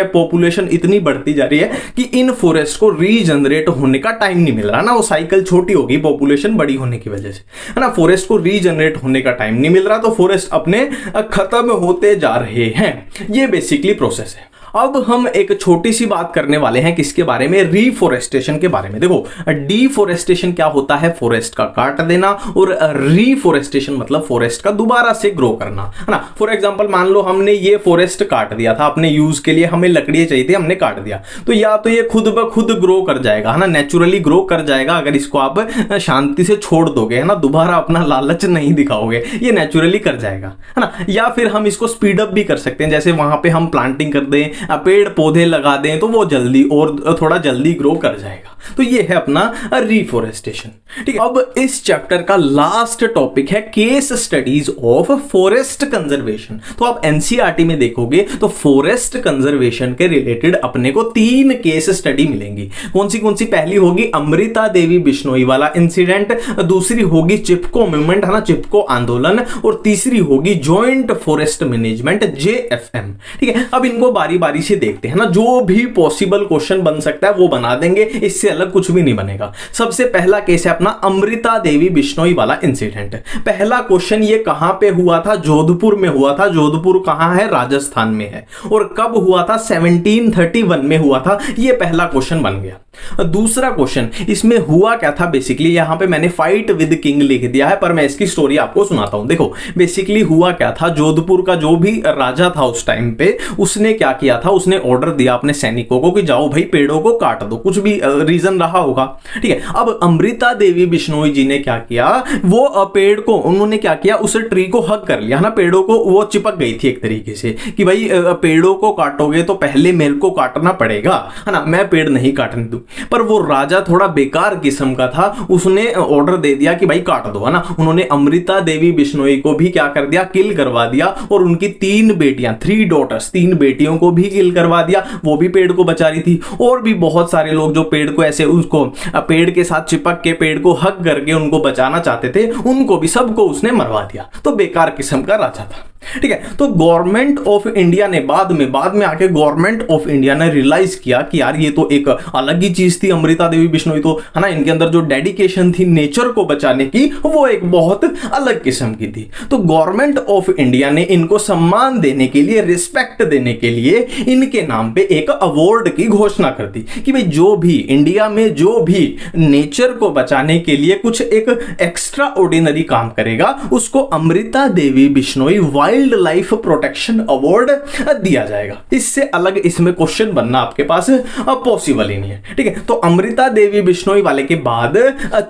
है कि इन फॉरेस्ट को रीजनरेट होने का टाइम नहीं मिल रहा ना, वो साइकिल छोटी होगी पॉपुलेशन बड़ी होने की वजह से, है ना, फॉरेस्ट को रीजनरेट होने का टाइम नहीं मिल रहा, तो फॉरेस्ट अपने खत्म होते जा रहे हैं। ये बेसिकली प्रोसेस है। अब हम एक छोटी सी बात करने वाले हैं किसके बारे में, रिफॉरेस्टेशन के बारे में। देखो डिफॉरेस्टेशन क्या होता है, फॉरेस्ट का काट देना, और रिफॉरेस्टेशन मतलब फॉरेस्ट का दोबारा से ग्रो करना, है ना। फॉर एग्जांपल मान लो हमने ये फॉरेस्ट काट दिया था अपने यूज के लिए, हमें लकड़ी चाहिए थी, हमने काट दिया, तो या तो ये खुद ब खुद ग्रो कर जाएगा, है ना, नेचुरली ग्रो कर जाएगा अगर इसको आप शांति से छोड़ दोगे, है ना, दोबारा अपना लालच नहीं दिखाओगे, ये नेचुरली कर जाएगा, है ना। या फिर हम इसको स्पीड अप भी कर सकते हैं, जैसे वहां पे हम प्लांटिंग कर दें, पेड़ पौधे लगा दें, तो वो जल्दी और थोड़ा जल्दी ग्रो कर जाएगा। तो ये है अपना रिफॉरेस्टेशन। ठीक है, अब इस चैप्टर का लास्ट टॉपिक है case studies of forest conservation. तो आप एनसीईआरटी में देखोगे तो फॉरेस्ट कंजर्वेशन के रिलेटेड अपने को 3 केस स्टडी मिलेंगी। कौन सी? पहली होगी अमृता देवी बिश्नोई वाला इंसिडेंट, दूसरी होगी चिपको मूवमेंट, है ना, चिपको आंदोलन, और तीसरी होगी जॉइंट फॉरेस्ट मैनेजमेंट JFM। ठीक है, अब इनको बारी बारी से देखते हैं ना, जो भी पॉसिबल क्वेश्चन बन सकता है वो बना देंगे, इससे अलग कुछ भी नहीं बनेगा। सबसे पहला केस है अपना अमृता देवी बिश्नोई वाला इंसिडेंट। पहला क्वेश्चन ये कहां पे हुआ था? जोधपुर में हुआ था। जोधपुर कहां है? राजस्थान में है। और कब हुआ था? 1731 में हुआ था। ये पहला क्वेश्चन बन गया। दूसरा क्वेश्चन, इसमें हुआ क्या था? बेसिकली यहां पे मैंने फाइट विद किंग लिख दिया है, पर मैं इसकी स्टोरी आपको सुनाता हूं। देखो बेसिकली हुआ क्या था, जोधपुर का जो भी राजा था उस टाइम पे, उसने क्या किया था, उसने ऑर्डर दिया अपने सैनिकों को कि जाओ भाई पेड़ों को काट दो, कुछ भी रीजन रहा होगा। ठीक है, अब अमृता देवी बिश्नोई जी ने क्या किया, वो पेड़ को उन्होंने क्या किया, उस ट्री को हग कर लिया ना, पेड़ों को वो चिपक गई थी एक तरीके से कि भाई पेड़ों को काटोगे तो पहले मेरे को काटना पड़ेगा, है ना, मैं पेड़ नहीं काटने दूं। पर वो राजा थोड़ा बेकार किस्म का था, उसने ऑर्डर दे दिया कि भाई काट दो, है ना। उन्होंने अमृता देवी बिश्नोई को भी क्या कर दिया, किल करवा दिया, और उनकी 3 बेटियां, 3 डॉटर्स, 3 बेटियों को भी किल करवा दिया, वो भी पेड़ को बचा रही थी। और भी बहुत सारे लोग जो पेड़ को ऐसे उसको पेड़ के साथ चिपक के पेड़ को हग करके उनको बचाना चाहते थे, उनको भी सबको उसने मरवा दिया। तो बेकार किस्म का राजा था। ठीक है, तो गवर्नमेंट ऑफ इंडिया ने बाद में आके गवर्नमेंट ऑफ इंडिया ने रियलाइज किया कि यार ये तो एक अलग ही चीज थी अमृता देवी बिश्नोई, तो है ना, इनके अंदर जो डेडिकेशन थी नेचर को बचाने की वो एक बहुत अलग किस्म की थी। तो गवर्नमेंट ऑफ इंडिया ने इनको सम्मान देने के लिए, रिस्पेक्ट देने के लिए इनके नाम पे एक अवार्ड की घोषणा कर दी कि भाई जो भी इंडिया में जो भी नेचर को बचाने के लिए कुछ एक एक्स्ट्रा ऑर्डिनरी काम करेगा उसको Amrita Devi Bishnoi wildlife protection award दिया जाएगा। इससे अलग इसमें क्वेश्चन बनना आपके पास पॉसिबल ही नहीं है। ठीक है, तो अमृता देवी बिश्नोई वाले के बाद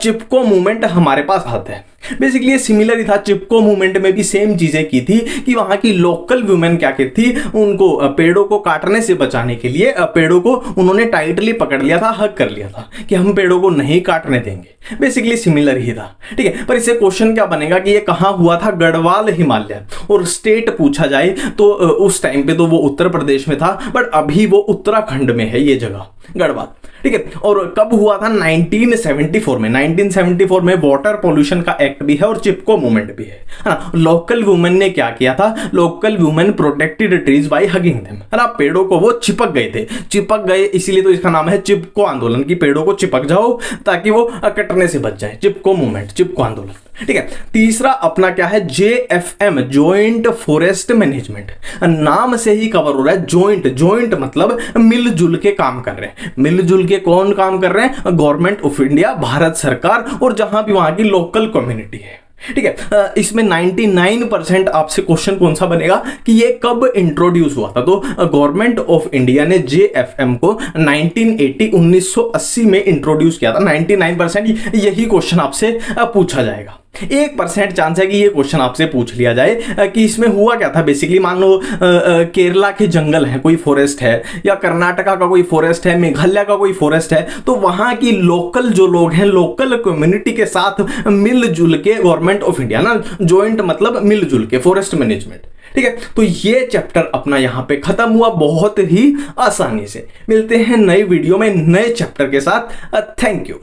चिपको मूवमेंट हमारे पास आता है। बेसिकली ये सिमिलर ही था, चिपको मूवमेंट में भी सेम चीजें की थी कि वहां की लोकल वुमेन क्या की थी, उनको पेड़ों को काटने से बचाने के लिए पेड़ों को उन्होंने टाइटली पकड़ लिया था, हक कर लिया था कि हम पेड़ों को नहीं काटने देंगे। बेसिकली सिमिलर ही था। ठीक है, पर इससे क्वेश्चन क्या बनेगा कि ये कहां हुआ था? गढ़वाल हिमालय। और स्टेट पूछा जाए तो उस टाइम पे तो वो उत्तर प्रदेश में था, बट अभी वो उत्तराखंड में है ये जगह, गढ़वाल। ठीक है, और कब हुआ था? 1974 में। 1974 में वाटर पॉल्यूशन का एक्ट भी है और चिपको मूवमेंट भी है ना। लोकल वुमेन ने क्या किया था? Local women protected trees by hugging them, है ना। पेड़ों को वो चिपक गए थे, चिपक गए इसीलिए तो इसका नाम है चिपको आंदोलन, की पेड़ों को चिपक जाओ ताकि वो कटने से बच जाए। चिपको मूवमेंट, चिपको आंदोलन। ठीक है, तीसरा अपना क्या है? JFM, joint forest management. नाम से ही कवर हो रहा है जॉइंट मतलब मिलजुल के काम कर रहे हैं। मिलजुल के कौन काम कर रहे हैं? गवर्नमेंट ऑफ इंडिया, भारत सरकार, और जहां भी वहां की लोकल कम्युनिटी है। ठीक है, इसमें 99% आपसे क्वेश्चन कौन सा बनेगा कि ये कब इंट्रोड्यूस हुआ था? तो गवर्नमेंट ऑफ इंडिया ने JFM को 1980 में इंट्रोड्यूस किया था। 99% यही क्वेश्चन आपसे पूछा जाएगा। 1% चांस है कि ये क्वेश्चन आपसे पूछ लिया जाए कि इसमें हुआ क्या था। बेसिकली मान लो केरला के जंगल है, कोई फॉरेस्ट है, या कर्नाटका का कोई फॉरेस्ट है, मेघालय का कोई फॉरेस्ट है, तो वहां की लोकल जो लोग हैं, लोकल कम्युनिटी के साथ मिलजुल के गवर्नमेंट ऑफ इंडिया ना, जॉइंट मतलब मिलजुल के फॉरेस्ट मैनेजमेंट। ठीक है, तो ये चैप्टर अपना यहां पे खत्म हुआ बहुत ही आसानी से। मिलते हैं नई वीडियो में नए चैप्टर के साथ। Thank you.